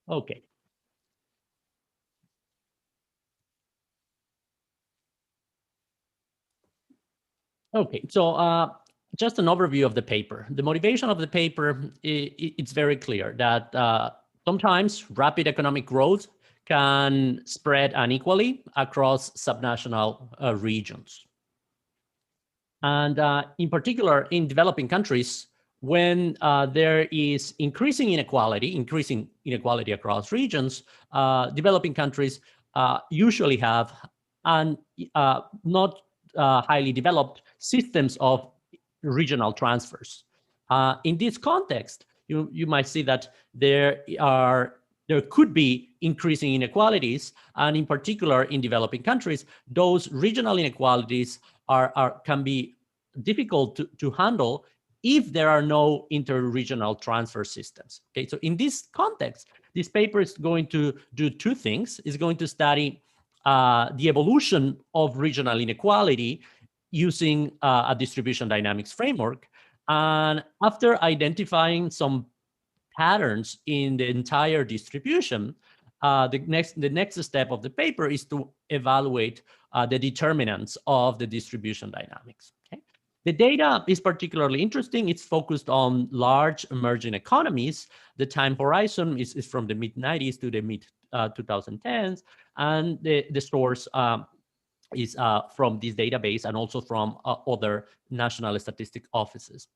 Okay. Okay, so just an overview of the paper. The motivation of the paper, it's very clear that sometimes rapid economic growth can spread unequally across subnational regions. And in particular, in developing countries, when there is increasing inequality across regions, developing countries usually have not highly developed systems of regional transfers. In this context, you might see that there could be increasing inequalities, and in particular in developing countries, those regional inequalities can be difficult to handle if there are no inter-regional transfer systems. Okay, so in this context, this paper is going to do two things. It's going to study the evolution of regional inequality using a distribution dynamics framework. And after identifying some patterns in the entire distribution, the next step of the paper is to evaluate the determinants of the distribution dynamics. Okay? The data is particularly interesting. It's focused on large emerging economies. The time horizon is from the mid-90s to the mid-2010s, and the source is from this database and also from other national statistic offices.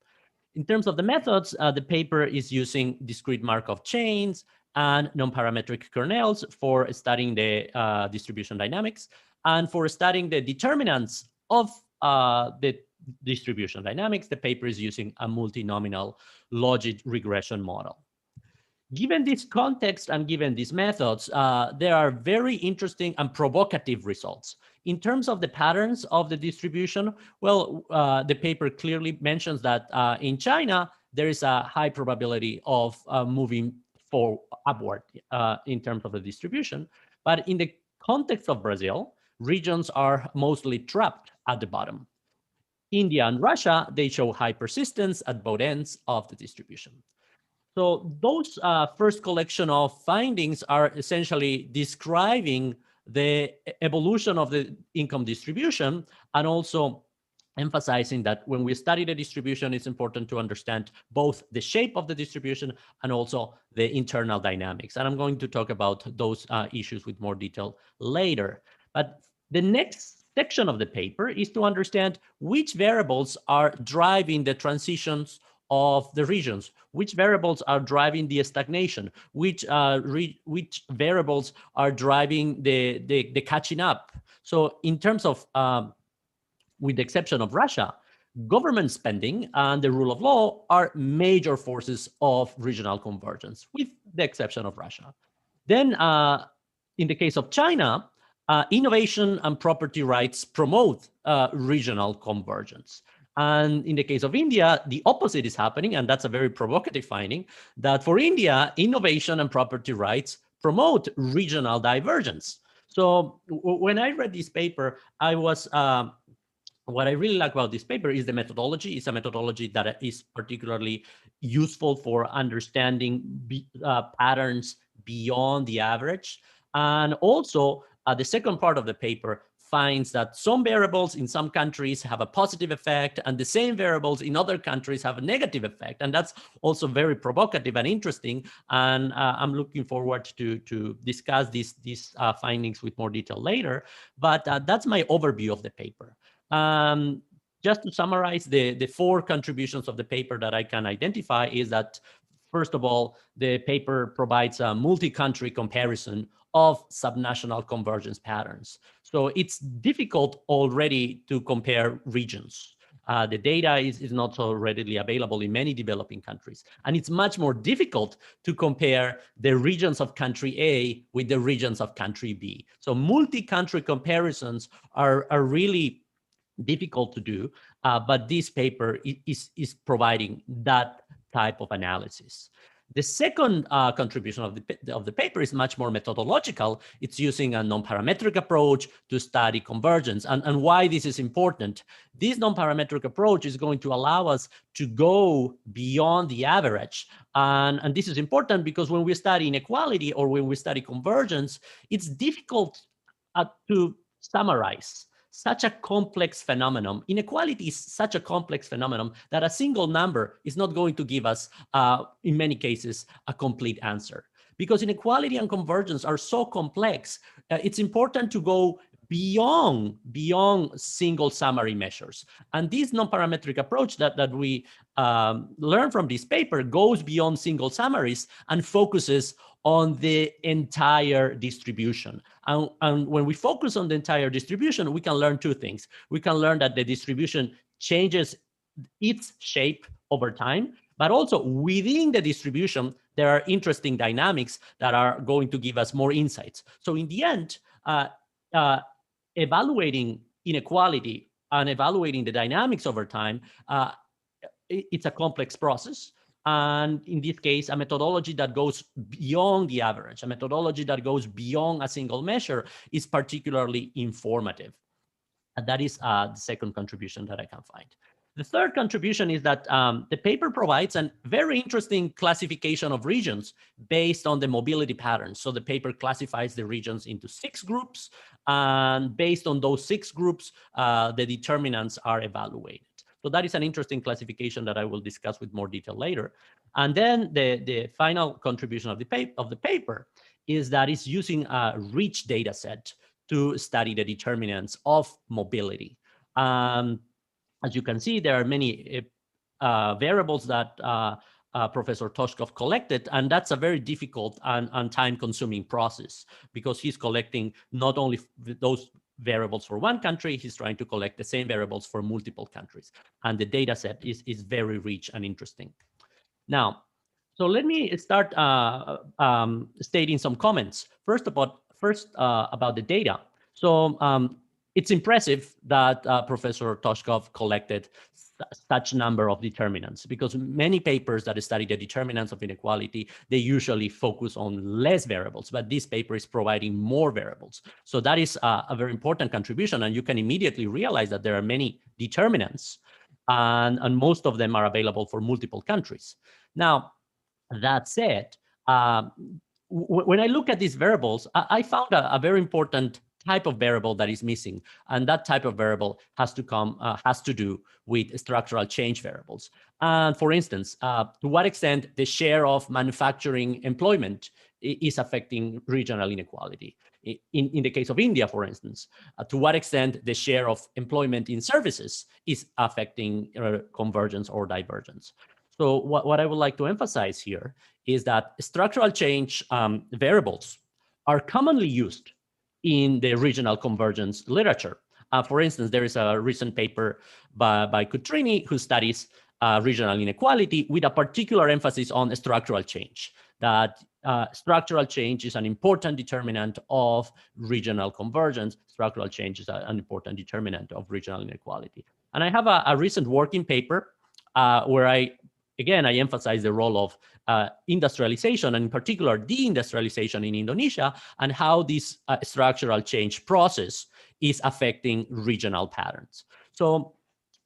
In terms of the methods, the paper is using discrete Markov chains and non-parametric kernels for studying the distribution dynamics. And for studying the determinants of the distribution dynamics, the paper is using a multinomial logic regression model. Given this context and given these methods, there are very interesting and provocative results. In terms of the patterns of the distribution, well, the paper clearly mentions that in China, there is a high probability of moving upward in terms of the distribution. But in the context of Brazil, regions are mostly trapped at the bottom. India and Russia, they show high persistence at both ends of the distribution. So those first collection of findings are essentially describing the evolution of the income distribution and also emphasizing that when we study the distribution, it's important to understand both the shape of the distribution and also the internal dynamics. And I'm going to talk about those issues with more detail later. But the next section of the paper is to understand which variables are driving the transitions of the regions, which variables are driving the stagnation, which variables are driving the catching up. So in terms of, with the exception of Russia, government spending and the rule of law are major forces of regional convergence, with the exception of Russia. Then in the case of China, innovation and property rights promote regional convergence. And in the case of India, the opposite is happening, and that's a very provocative finding, that for India, innovation and property rights promote regional divergence. So when I read this paper, I was, what I really like about this paper is the methodology. It's a methodology that is particularly useful for understanding patterns beyond the average. And also, the second part of the paper finds that some variables in some countries have a positive effect and the same variables in other countries have a negative effect. And that's also very provocative and interesting. And I'm looking forward to discuss these findings with more detail later. But that's my overview of the paper. Just to summarize, the four contributions of the paper that I can identify is that, first of all, the paper provides a multi-country comparison of subnational convergence patterns. So it's difficult already to compare regions. The data is not so readily available in many developing countries. And it's much more difficult to compare the regions of country A with the regions of country B. So multi-country comparisons are really difficult to do, but this paper is providing that type of analysis. The second contribution of the paper is much more methodological. It's using a non-parametric approach to study convergence. And why this is important. This non-parametric approach is going to allow us to go beyond the average. And this is important because when we study inequality or when we study convergence, it's difficult to summarize such a complex phenomenon. Inequality is such a complex phenomenon that a single number is not going to give us, in many cases, a complete answer. Because inequality and convergence are so complex, it's important to go beyond single summary measures. And this non-parametric approach that we learn from this paper goes beyond single summaries and focuses on the entire distribution. And when we focus on the entire distribution, we can learn two things. We can learn that the distribution changes its shape over time, but also within the distribution, there are interesting dynamics that are going to give us more insights. So in the end, evaluating inequality and evaluating the dynamics over time, it's a complex process. And in this case, a methodology that goes beyond the average, a methodology that goes beyond a single measure is particularly informative. And that is the second contribution that I can find. The third contribution is that the paper provides a very interesting classification of regions based on the mobility patterns. So the paper classifies the regions into 6 groups, and based on those 6 groups, the determinants are evaluated. So that is an interesting classification that I will discuss with more detail later. And then the final contribution of the paper is that it's using a rich data set to study the determinants of mobility. As you can see, there are many variables that Professor Toshkov collected, and that's a very difficult and time-consuming process because he's collecting not only those variables for one country, he's trying to collect the same variables for multiple countries. And the data set is very rich and interesting. Now, so let me start stating some comments. First about the data. So it's impressive that Professor Toshkov collected such number of determinants, because many papers that study the determinants of inequality, they usually focus on less variables, but this paper is providing more variables. So that is a very important contribution, and you can immediately realize that there are many determinants, and most of them are available for multiple countries. Now, that said, when I look at these variables, I found a very important type of variable that is missing, and that type of variable has to do with structural change variables. And for instance, to what extent the share of manufacturing employment is affecting regional inequality. In the case of India, for instance, to what extent the share of employment in services is affecting convergence or divergence. So what I would like to emphasize here is that structural change variables are commonly used in the regional convergence literature. For instance, there is a recent paper by Cutrini who studies regional inequality with a particular emphasis on structural change, that structural change is an important determinant of regional convergence. Structural change is an important determinant of regional inequality. And I have a recent working paper where I emphasize the role of industrialization, and in particular deindustrialization in Indonesia, and how this structural change process is affecting regional patterns. So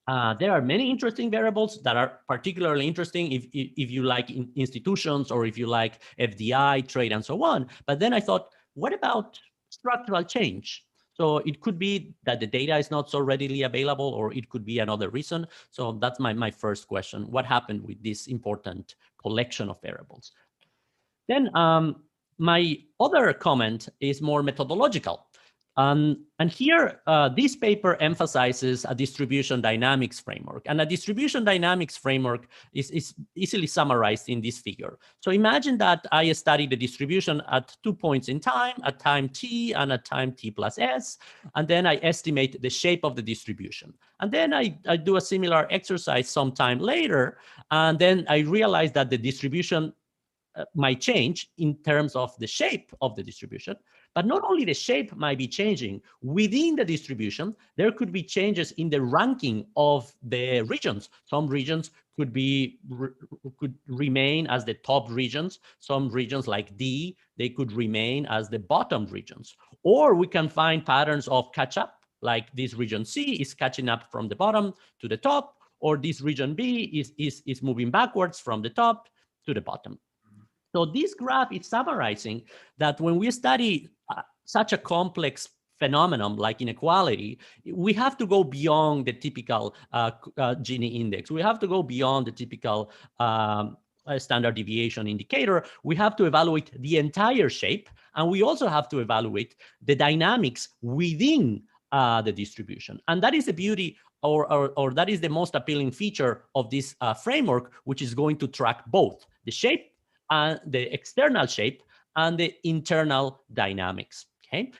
there are many interesting variables that are particularly interesting if you like institutions, or if you like FDI, trade, and so on. But then I thought, what about structural change? So it could be that the data is not so readily available, or it could be another reason. So that's my first question. What happened with this important collection of variables? Then my other comment is more methodological. And here, this paper emphasizes a distribution dynamics framework. And a distribution dynamics framework is easily summarized in this figure. So imagine that I study the distribution at 2 points in time, at time t and at time t plus s, and then I estimate the shape of the distribution. And then I do a similar exercise sometime later, and then I realize that the distribution might change in terms of the shape of the distribution. But not only the shape might be changing, within the distribution, there could be changes in the ranking of the regions. Some regions could remain as the top regions. Some regions like D, they could remain as the bottom regions. Or we can find patterns of catch up, like this region C is catching up from the bottom to the top, or this region B is moving backwards from the top to the bottom. So this graph is summarizing that when we study such a complex phenomenon like inequality, we have to go beyond the typical Gini index. We have to go beyond the typical standard deviation indicator. We have to evaluate the entire shape, and we also have to evaluate the dynamics within the distribution. And that is the beauty, or that is the most appealing feature of this framework, which is going to track both the shape, the external shape, and the internal dynamics. Okay.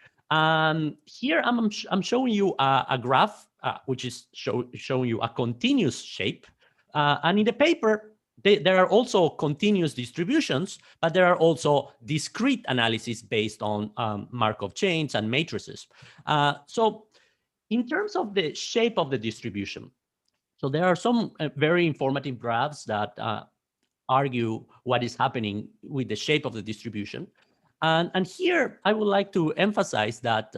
Here I'm showing you a graph which is showing you a continuous shape. And in the paper, there are also continuous distributions, but there are also discrete analysis based on Markov chains and matrices. So in terms of the shape of the distribution, so there are some very informative graphs that argue what is happening with the shape of the distribution. And here I would like to emphasize that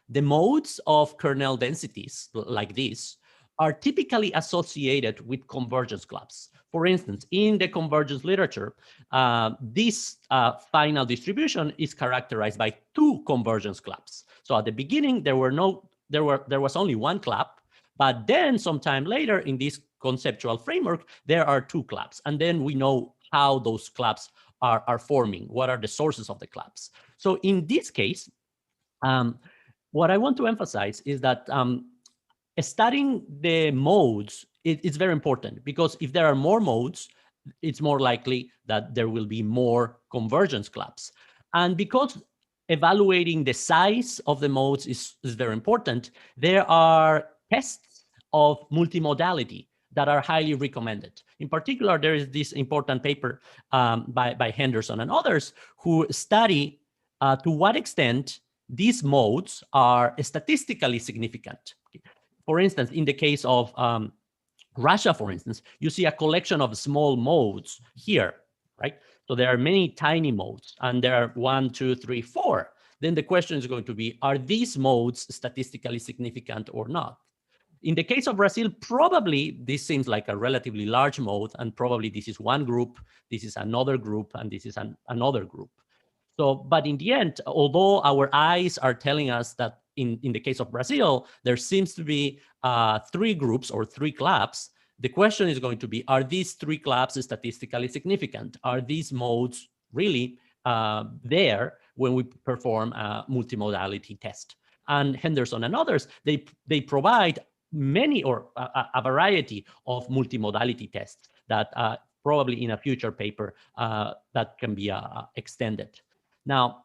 the modes of kernel densities like this are typically associated with convergence clubs. For instance, in the convergence literature, this final distribution is characterized by two convergence clubs. So at the beginning, there was only one club, but then sometime later in this conceptual framework, there are two clubs. And then we know how those clubs are forming, what are the sources of the clubs. So in this case, what I want to emphasize is that studying the modes is very important, because if there are more modes, it's more likely that there will be more convergence clubs. And because evaluating the size of the modes is very important, there are tests of multimodality that are highly recommended. In particular, there is this important paper by Henderson and others who study to what extent these modes are statistically significant. For instance, in the case of Russia, for instance, you see a collection of small modes here, right? So there are many tiny modes, and there are 1, 2, 3, 4. Then the question is going to be, are these modes statistically significant or not? In the case of Brazil, probably this seems like a relatively large mode, and probably this is one group, this is another group, and this is another group. So, but in the end, although our eyes are telling us that in the case of Brazil, there seems to be 3 groups or 3 clubs, the question is going to be, are these 3 clubs statistically significant? Are these modes really there when we perform a multimodality test? And Henderson and others, they provide many or a variety of multimodality tests that probably in a future paper that can be extended. Now,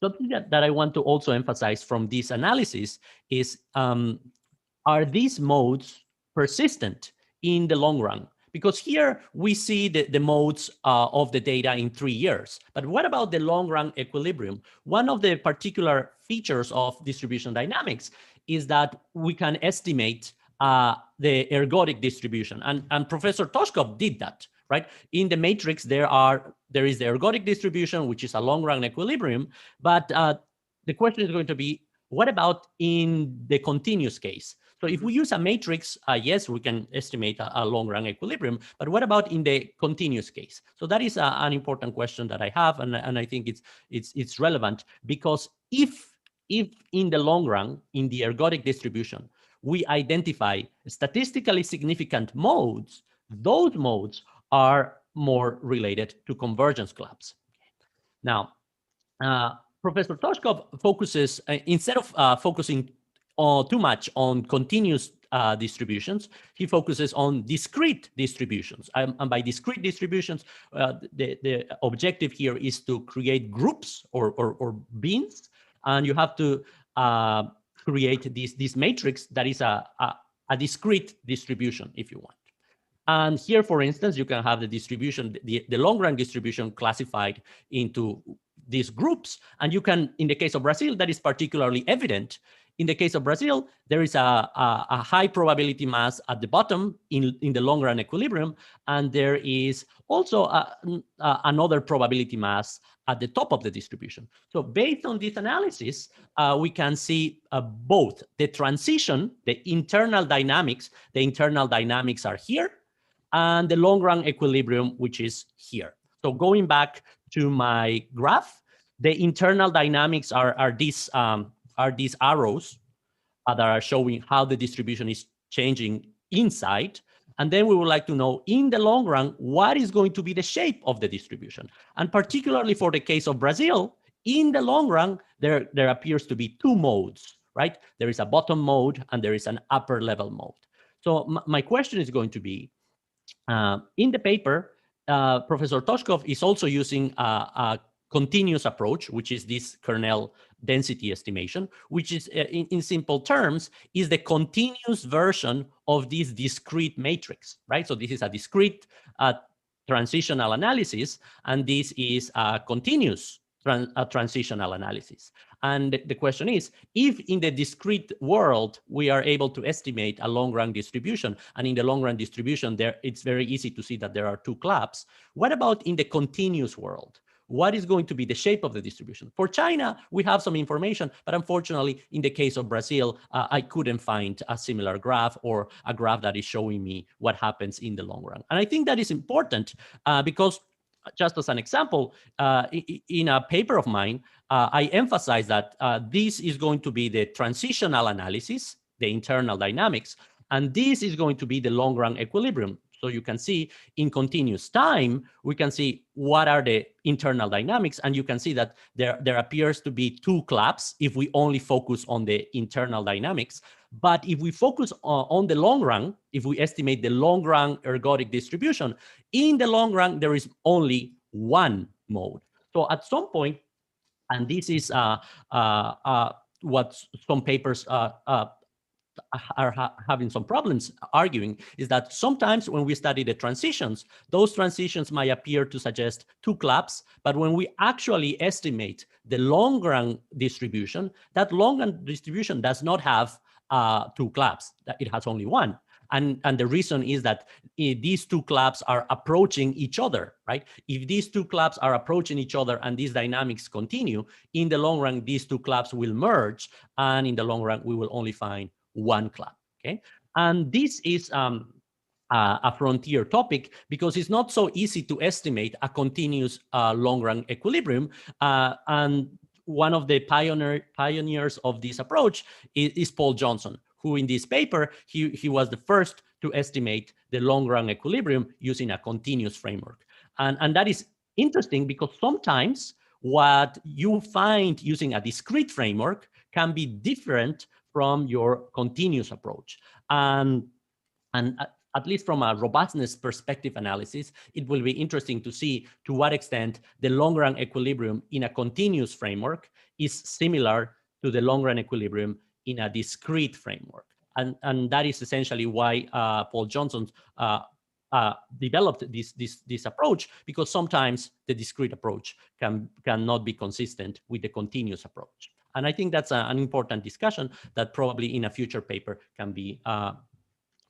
something that I want to also emphasize from this analysis is, are these modes persistent in the long run? Because here we see the modes of the data in 3 years. But what about the long run equilibrium? One of the particular features of distribution dynamics is that we can estimate the ergodic distribution. And Professor Toshkov did that, right? In the matrix, there is the ergodic distribution, which is a long run equilibrium. But the question is going to be, what about in the continuous case? So if we use a matrix, yes, we can estimate a long run equilibrium, but what about in the continuous case? So that is an important question that I have, and I think it's relevant, because if in the long run, in the ergodic distribution, we identify statistically significant modes, those modes are more related to convergence clubs. Now, Professor Toshkov focuses, instead of focusing too much on continuous distributions, he focuses on discrete distributions. And by discrete distributions, the objective here is to create groups or bins, and you have to create this matrix that is a discrete distribution, if you want. And here, for instance, you can have the distribution, the long run distribution classified into these groups. And you can, in the case of Brazil, that is particularly evident. In the case of Brazil, there is a high probability mass at the bottom in the long run equilibrium. And there is also another probability mass at the top of the distribution. So based on this analysis, we can see both the transition, the internal dynamics are here, and the long run equilibrium, which is here. So going back to my graph, the internal dynamics are these arrows that are showing how the distribution is changing inside. And then we would like to know, in the long run, what is going to be the shape of the distribution? And particularly for the case of Brazil, in the long run, there appears to be 2 modes, right? There is a bottom mode and there is an upper level mode. So my question is going to be, in the paper, Professor Toshkov is also using a continuous approach, which is this kernel density estimation, which is, in simple terms, is the continuous version of this discrete matrix, right? So this is a discrete transitional analysis, and this is a continuous transitional analysis. And the question is, if in the discrete world, we are able to estimate a long run distribution, and in the long run distribution, it's very easy to see that there are two claps, what about in the continuous world? What is going to be the shape of the distribution? For China, we have some information, but unfortunately, in the case of Brazil, I couldn't find a similar graph or a graph that is showing me what happens in the long run. And I think that is important because, just as an example, in a paper of mine, I emphasize that this is going to be the transitional analysis, the internal dynamics, and this is going to be the long run equilibrium. So you can see in continuous time, we can see what are the internal dynamics, and you can see that there appears to be two claps if we only focus on the internal dynamics. But if we focus on the long run, if we estimate the long run ergodic distribution, in the long run, there is only one mode. So at some point, and this is what some papers are having some problems arguing, is that sometimes when we study the transitions, those transitions might appear to suggest two claps, but when we actually estimate the long run distribution, that long run distribution does not have two claps, it has only one. And the reason is that these two claps are approaching each other, right? If these two claps are approaching each other and these dynamics continue, in the long run, these two claps will merge, and in the long run, we will only find one clap, okay? And this is a frontier topic because it's not so easy to estimate a continuous long-run equilibrium. And one of the pioneers of this approach is Paul Johnson, who in this paper, he was the first to estimate the long-run equilibrium using a continuous framework. And that is interesting because sometimes what you find using a discrete framework can be different from your continuous approach. And at least from a robustness perspective analysis, it will be interesting to see to what extent the long-run equilibrium in a continuous framework is similar to the long-run equilibrium in a discrete framework. And that is essentially why Paul Johnson developed this approach, because sometimes the discrete approach cannot be consistent with the continuous approach. And I think that's an important discussion that probably in a future paper can be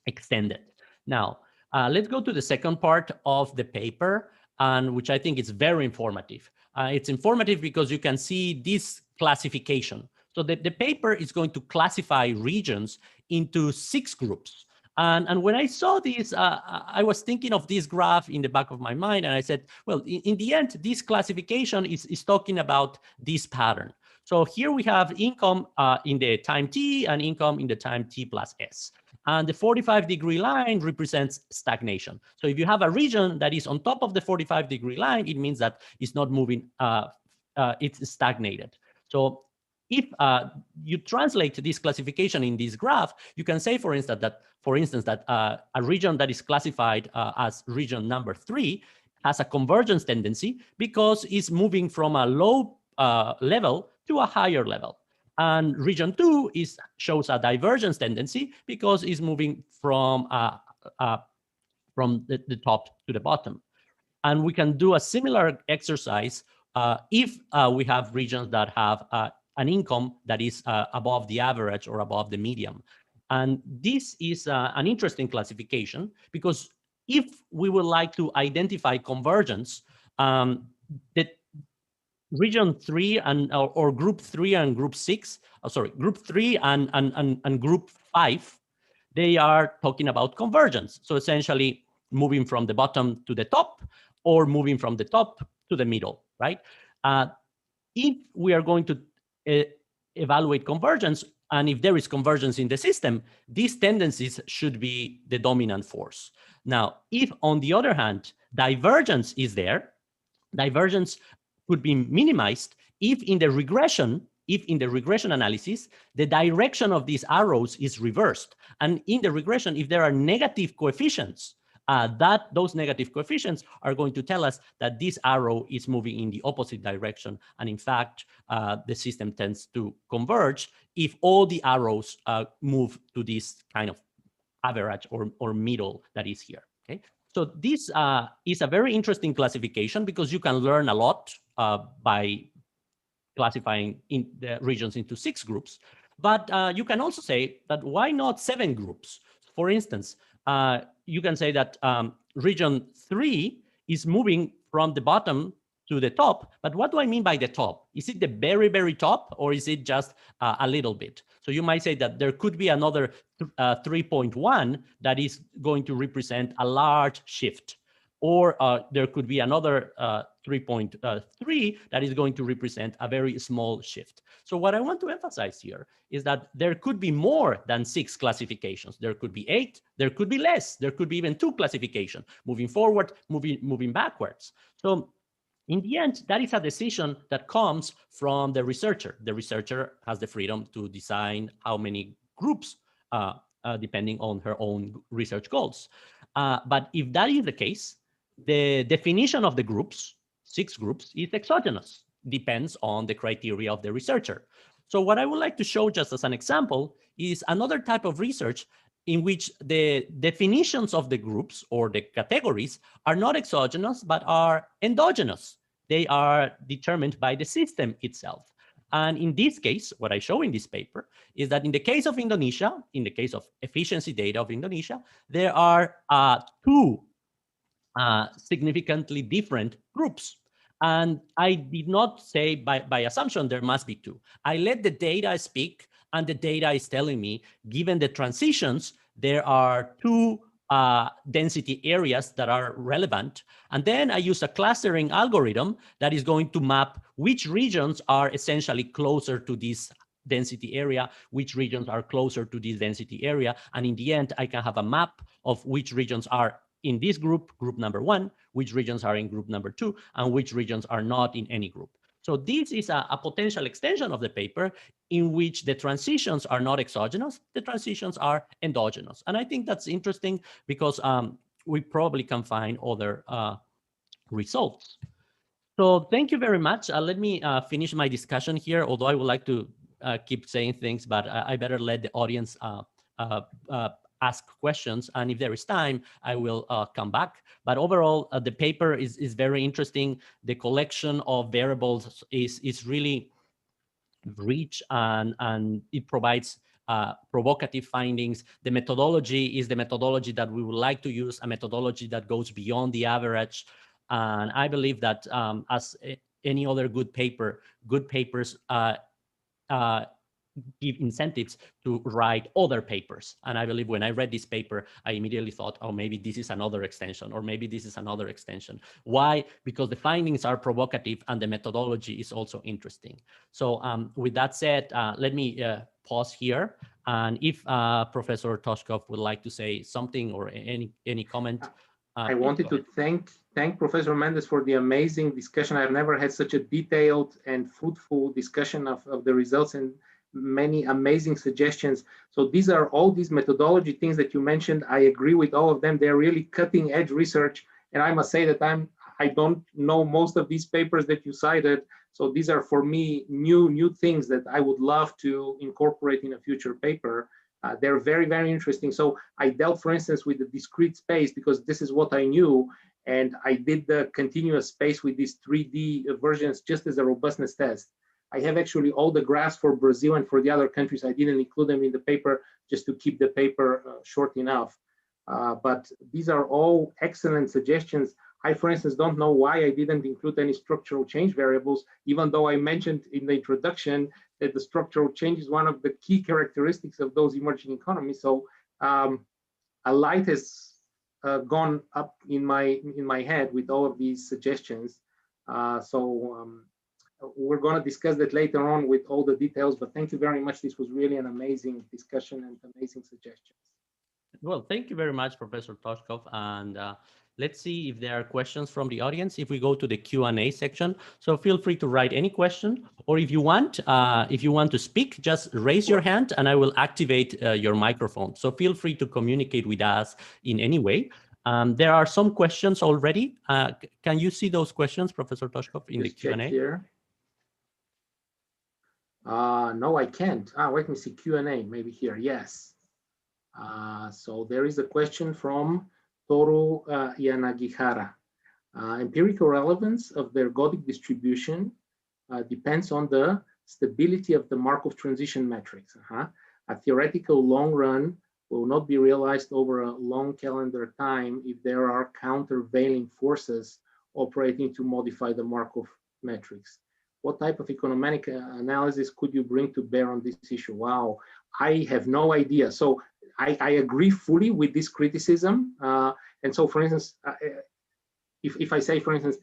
extended. Now, let's go to the second part of the paper, and which I think is very informative. It's informative because you can see this classification. So the paper is going to classify regions into 6 groups. And when I saw this, I was thinking of this graph in the back of my mind, and I said, well, in the end, this classification is talking about this pattern. So here we have income in the time t and income in the time t plus s. And the 45-degree line represents stagnation. So if you have a region that is on top of the 45-degree line, it means that it's not moving, it's stagnated. So if you translate this classification in this graph, you can say, for instance, that a region that is classified as region number 3 has a convergence tendency because it's moving from a low level to a higher level. And region 2 shows a divergence tendency because it's moving from the top to the bottom. And we can do a similar exercise if we have regions that have an income that is above the average or above the median. And this is an interesting classification because if we would like to identify convergence, that region 3 or group 3 and group 6, group 3 and group 5, they are talking about convergence. So essentially moving from the bottom to the top or moving from the top to the middle, right? If we are going to evaluate convergence, and if there is convergence in the system, these tendencies should be the dominant force. Now, if on the other hand, divergence is there, divergence could be minimized if in the regression analysis, the direction of these arrows is reversed. And in the regression, if there are negative coefficients, those negative coefficients are going to tell us that this arrow is moving in the opposite direction. And in fact, the system tends to converge if all the arrows move to this kind of average or middle that is here, okay? So this is a very interesting classification because you can learn a lot by classifying in the regions into 6 groups. But you can also say that why not 7 groups? For instance, you can say that region 3 is moving from the bottom to the top. But what do I mean by the top? Is it the very, very top, or is it just a little bit? So you might say that there could be another 3.1 that is going to represent a large shift. Or there could be another 3.3 that is going to represent a very small shift. So what I want to emphasize here is that there could be more than 6 classifications. There could be 8, there could be less, there could be even 2 classifications, moving forward, moving backwards. So in the end, that is a decision that comes from the researcher. The researcher has the freedom to design how many groups, depending on her own research goals. But if that is the case, the definition of the groups, 6 groups, is exogenous, depends on the criteria of the researcher. So what I would like to show just as an example is another type of research in which the definitions of the groups or the categories are not exogenous, but are endogenous. They are determined by the system itself. And in this case, what I show in this paper is that in the case of Indonesia, in the case of efficiency data of Indonesia, there are 2 significantly different groups. And I did not say by assumption there must be 2. I let the data speak, and the data is telling me, given the transitions, there are 2 density areas that are relevant. And then I use a clustering algorithm that is going to map which regions are essentially closer to this density area, which regions are closer to this density area. And in the end, I can have a map of which regions are in this group number 1, which regions are in group number 2, and which regions are not in any group. So this is a potential extension of the paper in which the transitions are not exogenous, the transitions are endogenous. And I think that's interesting because we probably can find other results. So thank you very much. Let me finish my discussion here, although I would like to keep saying things, but I better let the audience ask questions, and if there is time, I will come back. But overall, the paper is very interesting. The collection of variables is really rich, and it provides provocative findings. The methodology is the methodology that we would like to use, a methodology that goes beyond the average. And I believe that as any other good paper, good papers give incentives to write other papers. And I believe when I read this paper, I immediately thought, oh, maybe this is another extension, or maybe this is another extension. Why? Because the findings are provocative and the methodology is also interesting. So with that said, let me pause here. And if Professor Toshkov would like to say something or any comment. I wanted to thank Professor Mendes for the amazing discussion. I've never had such a detailed and fruitful discussion of the results and many amazing suggestions. So these are all these methodology things that you mentioned. I agree with all of them. They're really cutting edge research. And I must say that I don't know most of these papers that you cited. So these are for me new things that I would love to incorporate in a future paper. They're very, very interesting. So I dealt, for instance, with the discrete space because this is what I knew. And I did the continuous space with these 3D versions just as a robustness test. I have actually all the graphs for Brazil and for the other countries. I didn't include them in the paper just to keep the paper short enough. But these are all excellent suggestions. I, for instance, don't know why I didn't include any structural change variables, even though I mentioned in the introduction that the structural change is one of the key characteristics of those emerging economies. So a light has gone up in my head with all of these suggestions. We're going to discuss that later on with all the details, but thank you very much. This was really an amazing discussion and amazing suggestions. Well, thank you very much, Professor Toshkov. And let's see if there are questions from the audience. If we go to the Q&A section, so feel free to write any question, or if you want to speak, just raise your hand and I will activate your microphone. So feel free to communicate with us in any way. There are some questions already. Can you see those questions, Professor Toshkov, in Just the Q&A? check here. No, I can't. Let me see Q&A, maybe here, yes. So there is a question from Toru Yanagihara. Empirical relevance of the ergodic distribution depends on the stability of the Markov transition matrix. A theoretical long run will not be realized over a long calendar time if there are countervailing forces operating to modify the Markov matrix. What type of econometric analysis could you bring to bear on this issue? Wow, I have no idea. So I agree fully with this criticism. And so, for instance, if I say, for instance,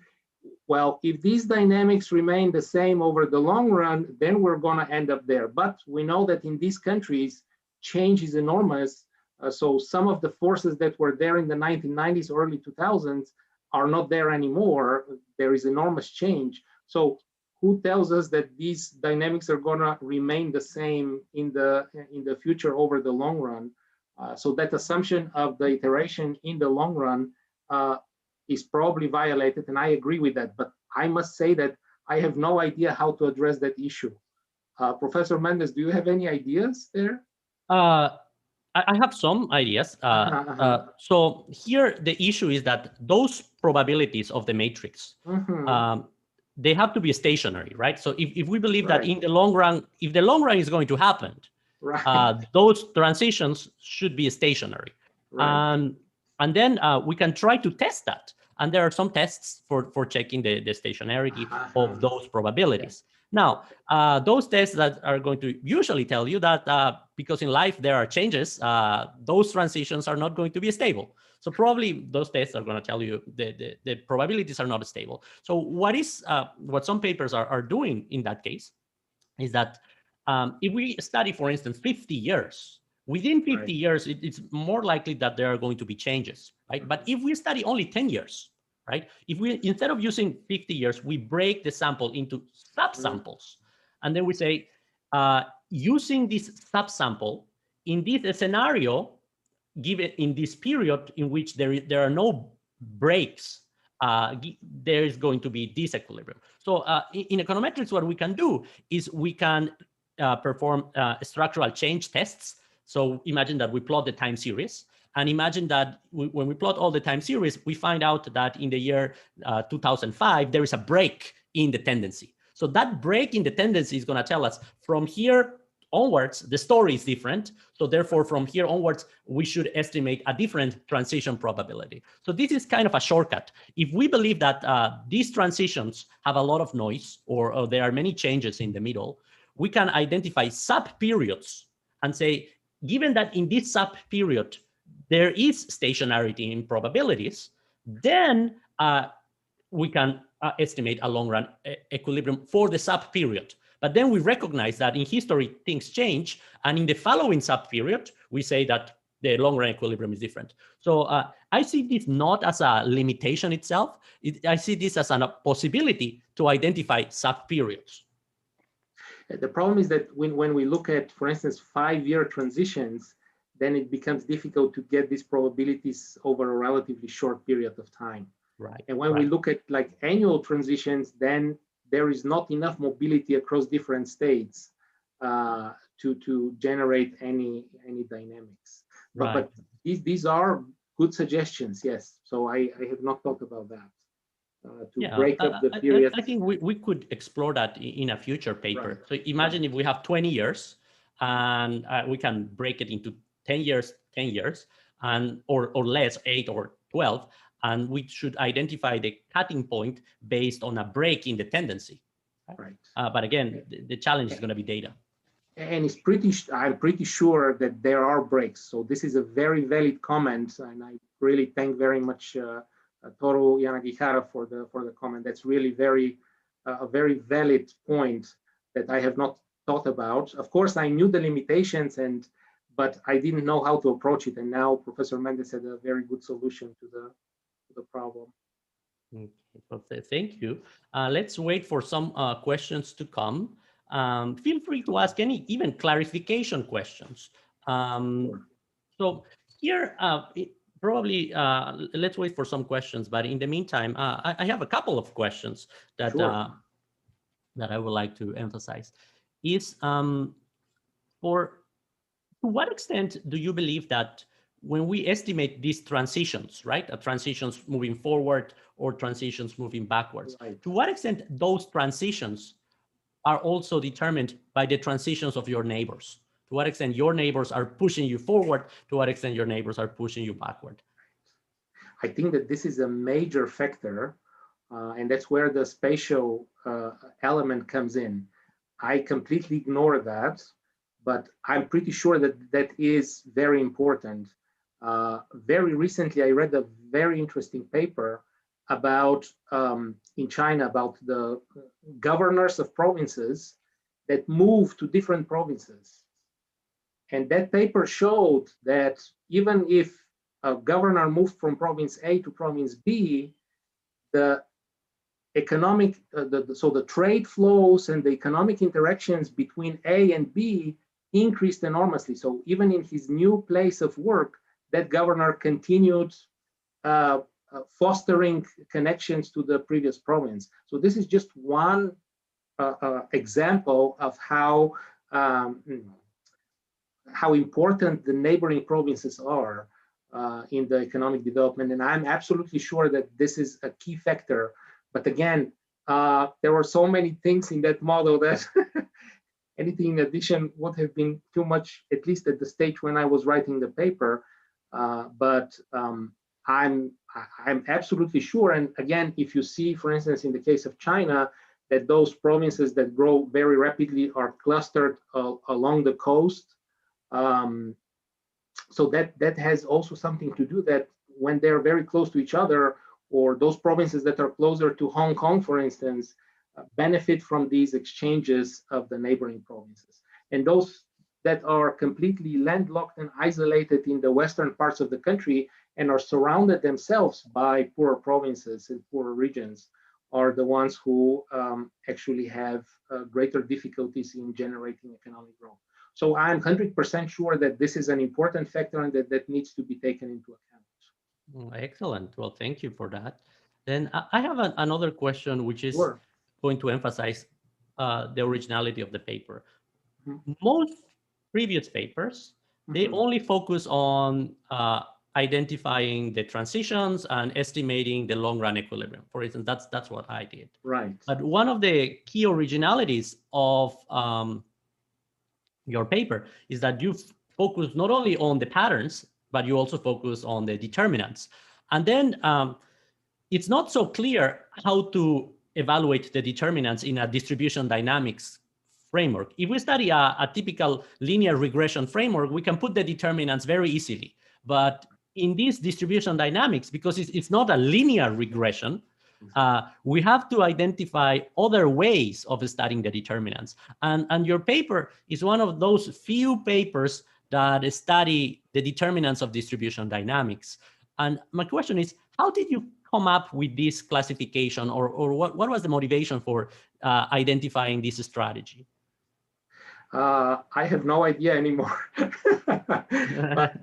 well, if these dynamics remain the same over the long run, then we're going to end up there. But we know that in these countries, change is enormous. So some of the forces that were there in the 1990s, early 2000s are not there anymore. There is enormous change. So who tells us that these dynamics are going to remain the same in the future over the long run? So that assumption of the iteration in the long run is probably violated, and I agree with that. But I must say that I have no idea how to address that issue. Professor Mendes, do you have any ideas there? I have some ideas. So here the issue is that those probabilities of the matrix, they have to be stationary, right? So if we believe that in the long run, if the long run is going to happen, those transitions should be stationary. And then we can try to test that. And there are some tests for checking the stationarity of those probabilities. Now, those tests that are going to usually tell you that because in life there are changes, those transitions are not going to be stable. So probably those tests are going to tell you the probabilities are not stable. So what some papers are doing in that case is that if we study, for instance, 50 years, within 50 years, it's more likely that there are going to be changes, right? But if we study only 10 years, right? If we, instead of using 50 years, we break the sample into subsamples. And then we say, using this subsample in this scenario, given in this period in which there are no breaks, there is going to be disequilibrium. So in econometrics, what we can do is we can perform structural change tests. So imagine that we plot the time series. And imagine that when we plot all the time series, we find out that in the year 2005, there is a break in the tendency. So that break in the tendency is going to tell us from here onwards, the story is different. So therefore, from here onwards, we should estimate a different transition probability. So this is kind of a shortcut. If we believe that these transitions have a lot of noise or there are many changes in the middle, we can identify sub-periods and say, given that in this sub-period, there is stationarity in probabilities, then we can estimate a long-run equilibrium for the sub-period. But then we recognize that in history, things change. And in the following sub-period, we say that the long-run equilibrium is different. So I see this not as a limitation itself. I see this as a possibility to identify sub-periods. The problem is that when we look at, for instance, 5-year transitions, then it becomes difficult to get these probabilities over a relatively short period of time. Right. And when we look at like annual transitions, then there is not enough mobility across different states to generate any dynamics. But these are good suggestions, yes. So I have not thought about that. Break up the period. I think we could explore that in a future paper. So imagine if we have 20 years and we can break it into 10 years, and or less, 8 or 12, and we should identify the cutting point based on a break in the tendency. Right. But again, the challenge is going to be data. And I'm pretty sure that there are breaks. So this is a very valid comment, and I really thank very much Toru Yanagihara for the comment. That's really a very valid point that I have not thought about. Of course, I knew the limitations, but I didn't know how to approach it. And now Professor Mendes had a very good solution to the problem. Okay, so thank you. Let's wait for some questions to come. Feel free to ask any even clarification questions. So here, probably let's wait for some questions. But in the meantime, I have a couple of questions that that I would like to emphasize. Is to what extent do you believe that when we estimate these transitions, right, transitions moving forward or transitions moving backwards, to what extent those transitions are also determined by the transitions of your neighbors. To what extent your neighbors are pushing you forward, to what extent your neighbors are pushing you backward. I think that this is a major factor, and that's where the spatial element comes in. I completely ignore that, but I'm pretty sure that that is very important. Very recently, I read a very interesting paper about in China about the governors of provinces that move to different provinces. And that paper showed that even if a governor moved from province A to province B, the economic, so the trade flows and the economic interactions between A and B increased enormously. So even in his new place of work, that governor continued fostering connections to the previous province. So this is just one example of how important the neighboring provinces are in the economic development. And I'm absolutely sure that this is a key factor. But again, there were so many things in that model that anything in addition would have been too much, at least at the stage when I was writing the paper. But I'm absolutely sure. And again, if you see, for instance, in the case of China, that those provinces that grow very rapidly are clustered along the coast. So that has also something to do that when they're very close to each other, or those provinces that are closer to Hong Kong, for instance, benefit from these exchanges of the neighboring provinces. And those that are completely landlocked and isolated in the western parts of the country and are surrounded themselves by poorer provinces and poorer regions are the ones who actually have greater difficulties in generating economic growth. So I'm 100% sure that this is an important factor and that needs to be taken into account. Excellent. Well, thank you for that. Then I have another question, which is Sure. going to emphasize the originality of the paper. Mm-hmm. Most previous papers, they only focus on identifying the transitions and estimating the long-run equilibrium. For instance, that's what I did. Right. But one of the key originalities of your paper is that you focus not only on the patterns, but you also focus on the determinants. And then it's not so clear how to evaluate the determinants in a distribution dynamics framework. If we study a typical linear regression framework, we can put the determinants very easily. But in this distribution dynamics, because it's not a linear regression, we have to identify other ways of studying the determinants. And your paper is one of those few papers that study the determinants of distribution dynamics. And my question is, how did you come up with this classification, or what was the motivation for identifying this strategy? I have no idea anymore. But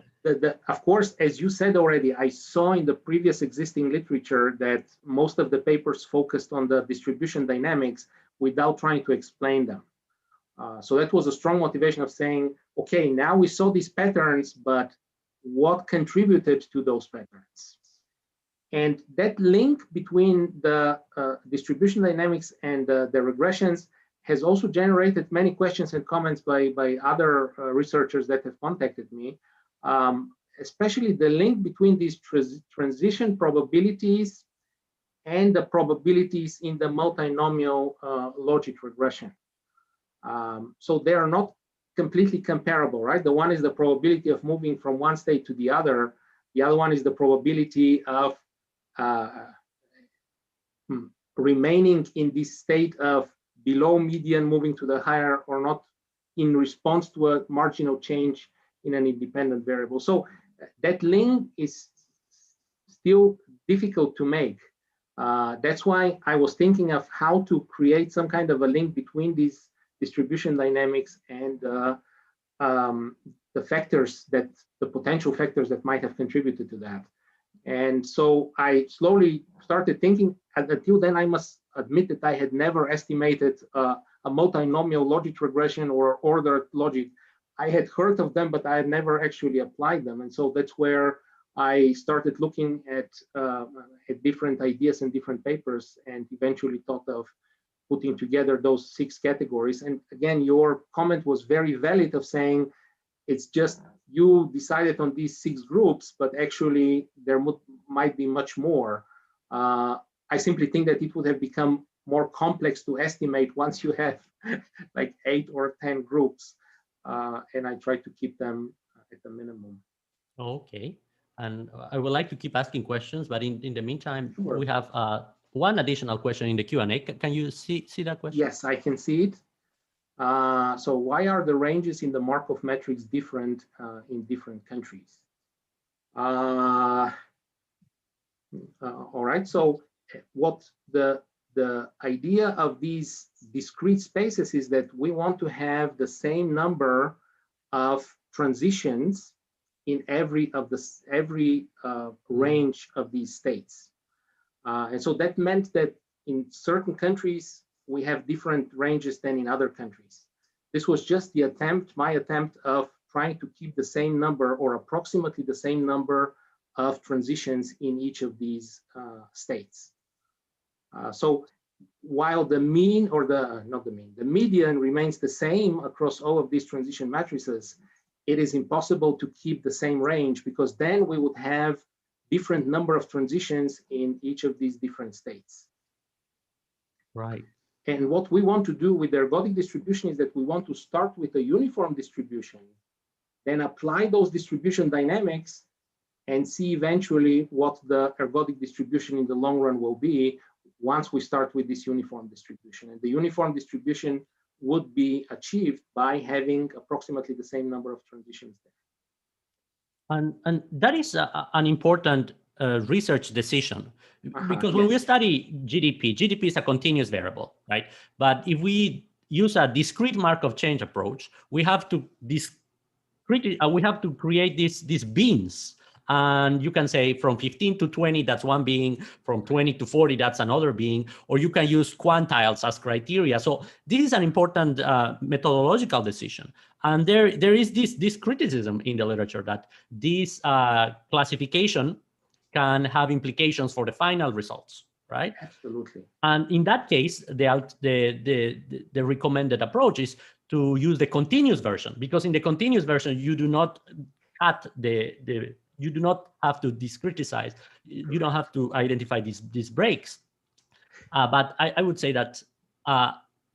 of course, as you said already, I saw in the previous existing literature that most of the papers focused on the distribution dynamics without trying to explain them. So that was a strong motivation of saying, okay, now we saw these patterns, but what contributed to those patterns? And that link between the distribution dynamics and the regressions has also generated many questions and comments by other researchers that have contacted me, especially the link between these transition probabilities and the probabilities in the multinomial logic regression. So they are not completely comparable, right? The one is the probability of moving from one state to the other. The other one is the probability of remaining in this state of below median moving to the higher or not in response to a marginal change in an independent variable. So that link is still difficult to make. That's why I was thinking of how to create some kind of a link between these distribution dynamics and the factors that, the potential factors that might have contributed to that. And so I slowly started thinking, until then I must admit that I had never estimated a multinomial logic regression or ordered logic. I had heard of them, but I had never actually applied them. And so that's where I started looking at different ideas and different papers, and eventually thought of putting together those 6 categories. And again, your comment was very valid of saying it's just you decided on these 6 groups, but actually there might be much more. I simply think that it would have become more complex to estimate once you have like 8 or 10 groups, and I try to keep them at the minimum. Okay, and I would like to keep asking questions, but in the meantime, Sure. we have one additional question in the Q&A. Can you see that question? Yes, I can see it. So why are the ranges in the Markov metrics different in different countries? All right, so what the idea of these discrete spaces is that we want to have the same number of transitions in every range of these states. And so that meant that in certain countries, we have different ranges than in other countries. This was just the attempt, my attempt of trying to keep the same number or approximately the same number of transitions in each of these states. So while the mean or the median remains the same across all of these transition matrices, it is impossible to keep the same range because then we would have different number of transitions in each of these different states. Right. And what we want to do with the ergodic distribution is that we want to start with a uniform distribution, then apply those distribution dynamics and see eventually what the ergodic distribution in the long run will be once we start with this uniform distribution. And the uniform distribution would be achieved by having approximately the same number of transitions there. And that is an important research decision, because when we study GDP is a continuous variable, right? But if we use a discrete Markov chain approach, we have to create these beans. And you can say from 15 to 20, that's one being, from 20 to 40, that's another being, or you can use quantiles as criteria. So this is an important methodological decision. And there is this criticism in the literature that this classification can have implications for the final results, right? Absolutely. And in that case, the recommended approach is to use the continuous version, because in the continuous version, you do not have to discretize. You don't have to identify these breaks. But I would say that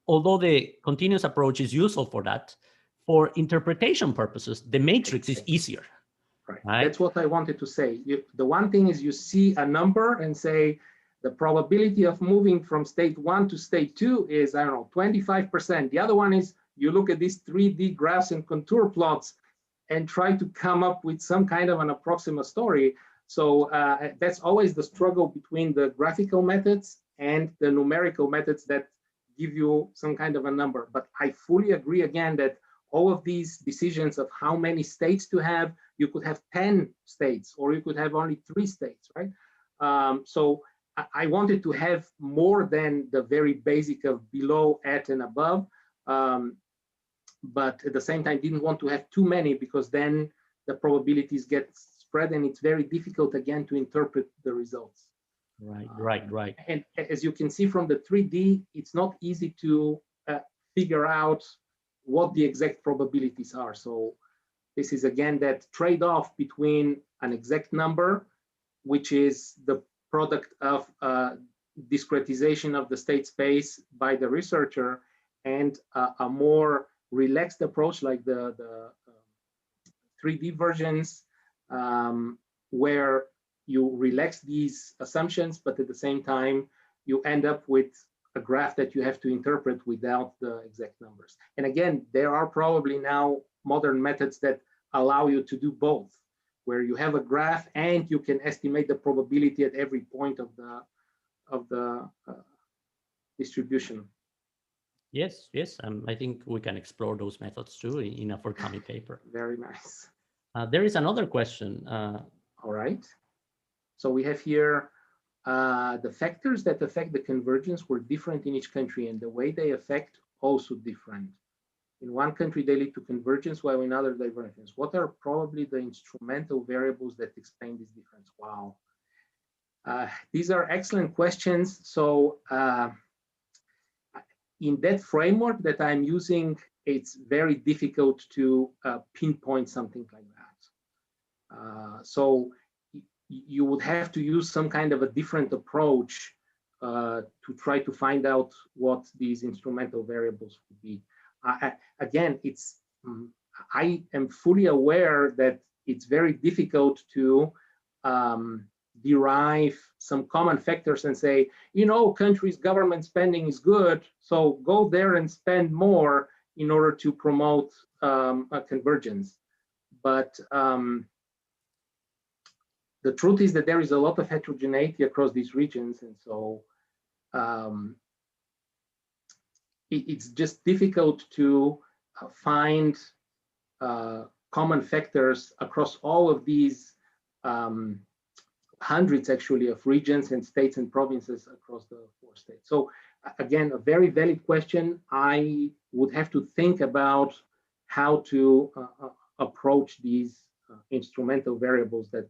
although the continuous approach is useful for that, for interpretation purposes, the matrix is easier. Right. That's what I wanted to say. The one thing is you see a number and say the probability of moving from state 1 to state 2 is, I don't know, 25%. The other one is you look at these 3D graphs and contour plots and try to come up with some kind of an approximate story. So that's always the struggle between the graphical methods and the numerical methods that give you some kind of a number. But I fully agree again that all of these decisions of how many states to have, you could have 10 states or you could have only 3 states, right? So I wanted to have more than the very basic of below, at, and above. But at the same time, didn't want to have too many because then the probabilities get spread and it's very difficult again to interpret the results. Right. And as you can see from the 3D, it's not easy to figure out what the exact probabilities are. So this is again that trade-off between an exact number, which is the product of discretization of the state space by the researcher, and a more relaxed approach like the 3D versions, where you relax these assumptions, but at the same time, you end up with a graph that you have to interpret without the exact numbers. And again, there are probably now modern methods that allow you to do both, where you have a graph and you can estimate the probability at every point of the distribution. Yes. I think we can explore those methods too in a forthcoming paper. Very nice. There is another question. All right. So we have here the factors that affect the convergence were different in each country, and the way they affect also different. In one country, they lead to convergence, while in other, divergence. What are probably the instrumental variables that explain this difference? Wow. These are excellent questions. So in that framework that I'm using, it's very difficult to pinpoint something like that. So you would have to use some kind of a different approach to try to find out what these instrumental variables would be. Again, I am fully aware that it's very difficult to derive some common factors and say, you know, countries' government spending is good, so go there and spend more in order to promote a convergence. But the truth is that there is a lot of heterogeneity across these regions, and so it's just difficult to find common factors across all of these hundreds, actually, of regions and states and provinces across the 4 states. So again, a very valid question. I would have to think about how to approach these instrumental variables that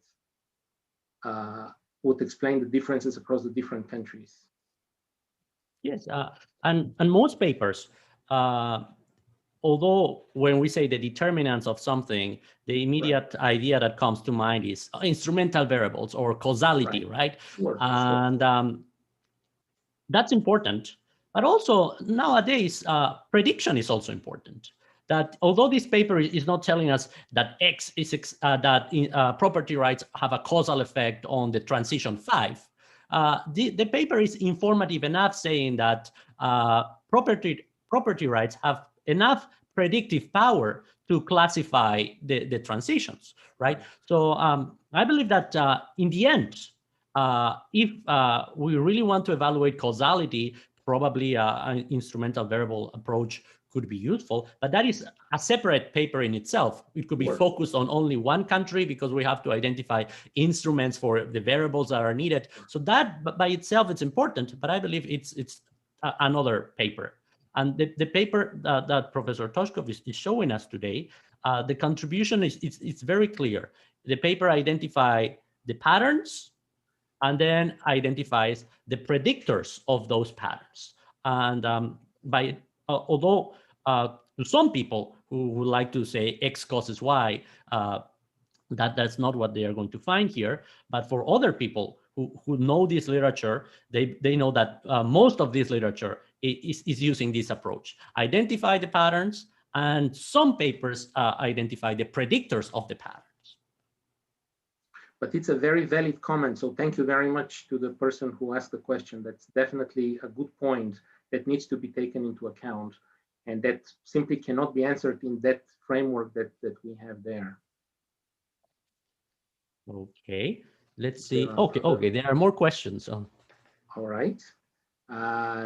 would explain the differences across the different countries. Yes, and most papers, although when we say the determinants of something, the immediate idea that comes to mind is instrumental variables or causality, right? Sure, and that's important. But also nowadays, prediction is also important. That although this paper is not telling us that X is property rights have a causal effect on the transition 5, the paper is informative enough, saying that property rights have enough predictive power to classify the transitions, right? So I believe that in the end, if we really want to evaluate causality, probably an instrumental variable approach could be useful, but that is a separate paper in itself. It could be focused on only one country because we have to identify instruments for the variables that are needed. So that by itself, it's important, but I believe it's another paper. And the paper that Professor Toshkov is showing us today, the contribution it's very clear. The paper identifies the patterns and then identifies the predictors of those patterns. And although to some people who would like to say X causes Y, that's not what they are going to find here. But for other people who know this literature, they know that most of this literature is using this approach. Identify the patterns, and some papers identify the predictors of the patterns. But it's a very valid comment. So thank you very much to the person who asked the question. That's definitely a good point that needs to be taken into account, and that simply cannot be answered in that framework that we have there. Okay, let's see. Okay, there are more questions. All right.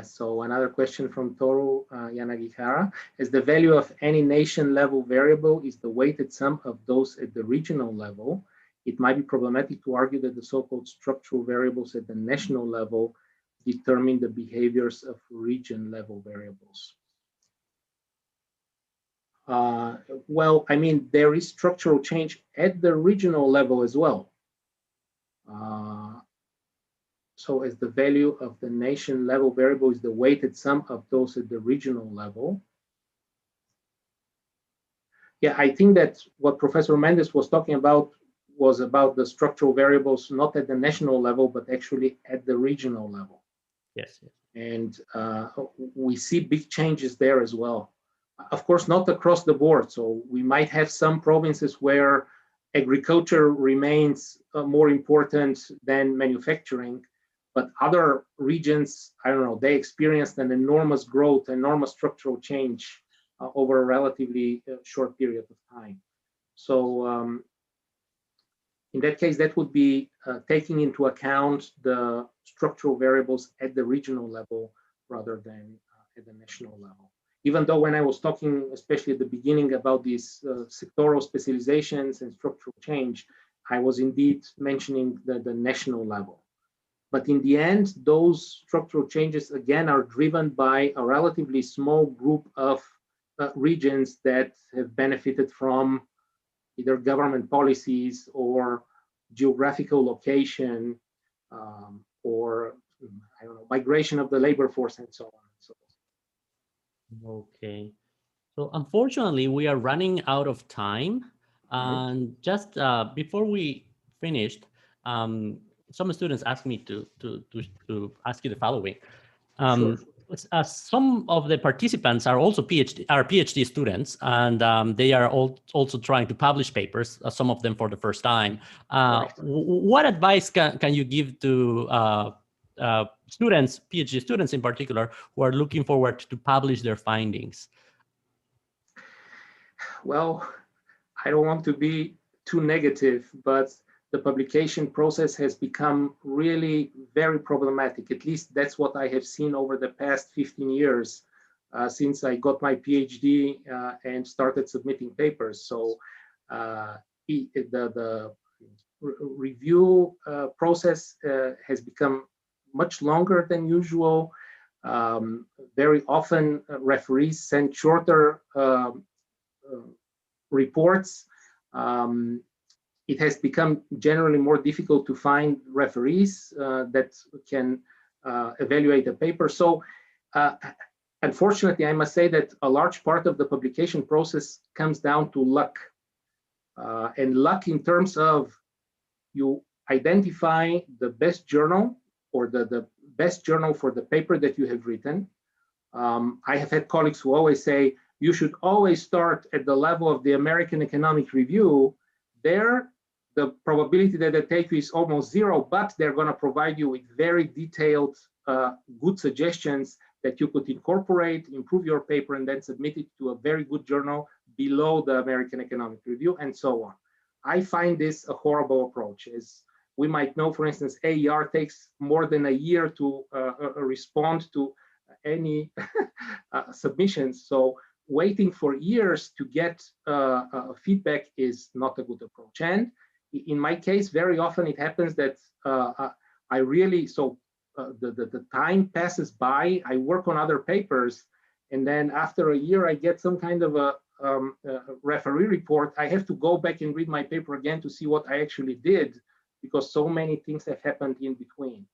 So another question from Toru Yanagihara. As the value of any nation level variable is the weighted sum of those at the regional level, it might be problematic to argue that the so-called structural variables at the national level determine the behaviors of region level variables. Well, I mean, there is structural change at the regional level as well. So as the value of the nation level variable is the weighted sum of those at the regional level. Yeah, I think that what Professor Mendes was talking about was about the structural variables, not at the national level, but actually at the regional level. Yes. And we see big changes there as well. Of course, not across the board. So we might have some provinces where agriculture remains more important than manufacturing, but other regions, I don't know, they experienced an enormous growth, enormous structural change over a relatively short period of time. So in that case, that would be taking into account the structural variables at the regional level rather than at the national level. Even though when I was talking, especially at the beginning, about these sectoral specializations and structural change, I was indeed mentioning the national level. But in the end, those structural changes, again, are driven by a relatively small group of regions that have benefited from either government policies or geographical location or, I don't know, migration of the labor force and so on. Okay. So unfortunately, we are running out of time. Right? And just before we finished, um, some students asked me to ask you the following. Sure. Um, some of the participants are also PhD students, and they are also trying to publish papers. Some of them for the first time. Right. What advice can you give to students, PhD students in particular, who are looking forward to publish their findings? Well, I don't want to be too negative, but the publication process has become really very problematic. At least that's what I have seen over the past 15 years since I got my PhD and started submitting papers. So the review process has become much longer than usual. Very often, referees send shorter reports. Um, it has become generally more difficult to find referees that can evaluate a paper. So, unfortunately, I must say that a large part of the publication process comes down to luck. And luck in terms of you identify the best journal or the best journal for the paper that you have written. I have had colleagues who always say, you should always start at the level of the American Economic Review. There, the probability that they take you is almost zero, but they're going to provide you with very detailed, good suggestions that you could incorporate, improve your paper, and then submit it to a very good journal below the American Economic Review, and so on. I find this a horrible approach. As we might know, for instance, AER takes more than a year to respond to any submissions. So waiting for years to get feedback is not a good approach. And in my case, very often it happens that I really, the time passes by, I work on other papers, and then after a year, I get some kind of a referee report. I have to go back and read my paper again to see what I actually did, because so many things have happened in between.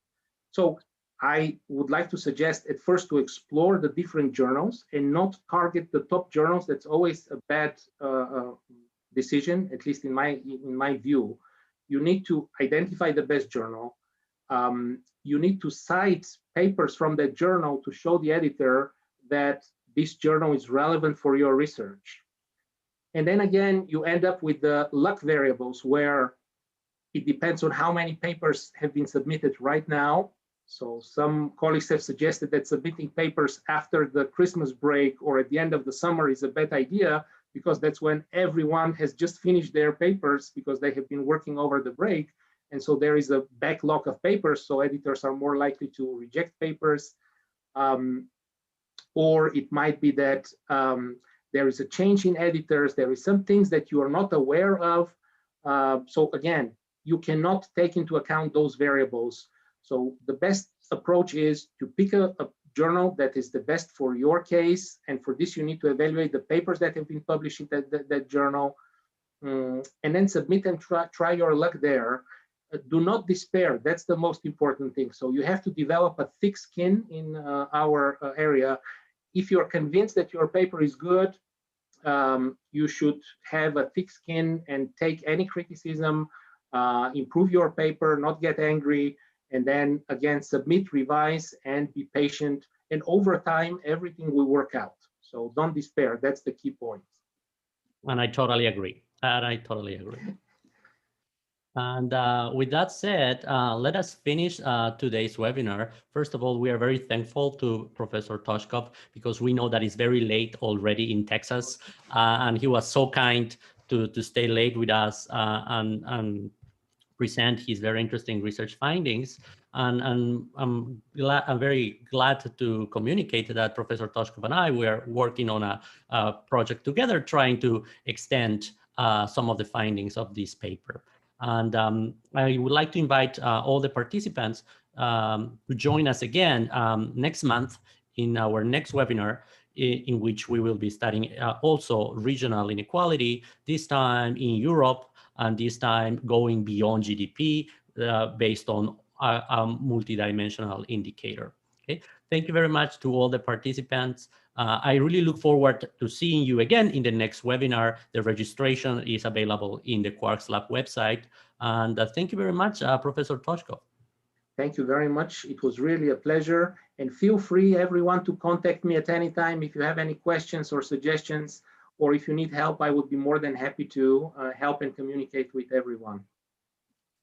So I would like to suggest at first to explore the different journals and not target the top journals. That's always a bad decision, at least in my view. You need to identify the best journal. You need to cite papers from that journal to show the editor that this journal is relevant for your research. And then again, you end up with the luck variables where it depends on how many papers have been submitted right now. So some colleagues have suggested that submitting papers after the Christmas break or at the end of the summer is a bad idea, because that's when everyone has just finished their papers because they have been working over the break. And so there is a backlog of papers, so editors are more likely to reject papers. Or it might be that there is a change in editors, there is some things that you are not aware of. So again, you cannot take into account those variables. So the best approach is to pick a journal that is the best for your case. And for this, you need to evaluate the papers that have been published in that journal, and then submit and try your luck there. Do not despair. That's the most important thing. So you have to develop a thick skin in our area. If you're convinced that your paper is good, you should have a thick skin and take any criticism, improve your paper, not get angry, and then again, submit, revise, and be patient. And over time, everything will work out. So don't despair. That's the key point. And I totally agree. And I totally agree. And with that said, let us finish today's webinar. First of all, we are very thankful to Professor Toshkov, because we know that it's very late already in Texas, and he was so kind to stay late with us and present his very interesting research findings. And I'm very glad to communicate that Professor Toshkov and I were working on a project together, trying to extend some of the findings of this paper. And I would like to invite all the participants to join us again next month in our next webinar, in which we will be studying also regional inequality, this time in Europe, and this time going beyond GDP based on a multidimensional indicator. Okay, thank you very much to all the participants. I really look forward to seeing you again in the next webinar. The registration is available in the Quarks Lab website. And thank you very much, Professor Toshkov. Thank you very much. It was really a pleasure. And feel free, everyone, to contact me at any time if you have any questions or suggestions, or if you need help, I would be more than happy to help and communicate with everyone.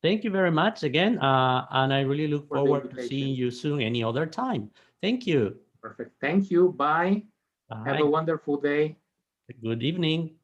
Thank you very much again. And I really look forward to seeing you soon any other time. Thank you. Perfect. Thank you. Bye. Bye. Have a wonderful day. Good evening.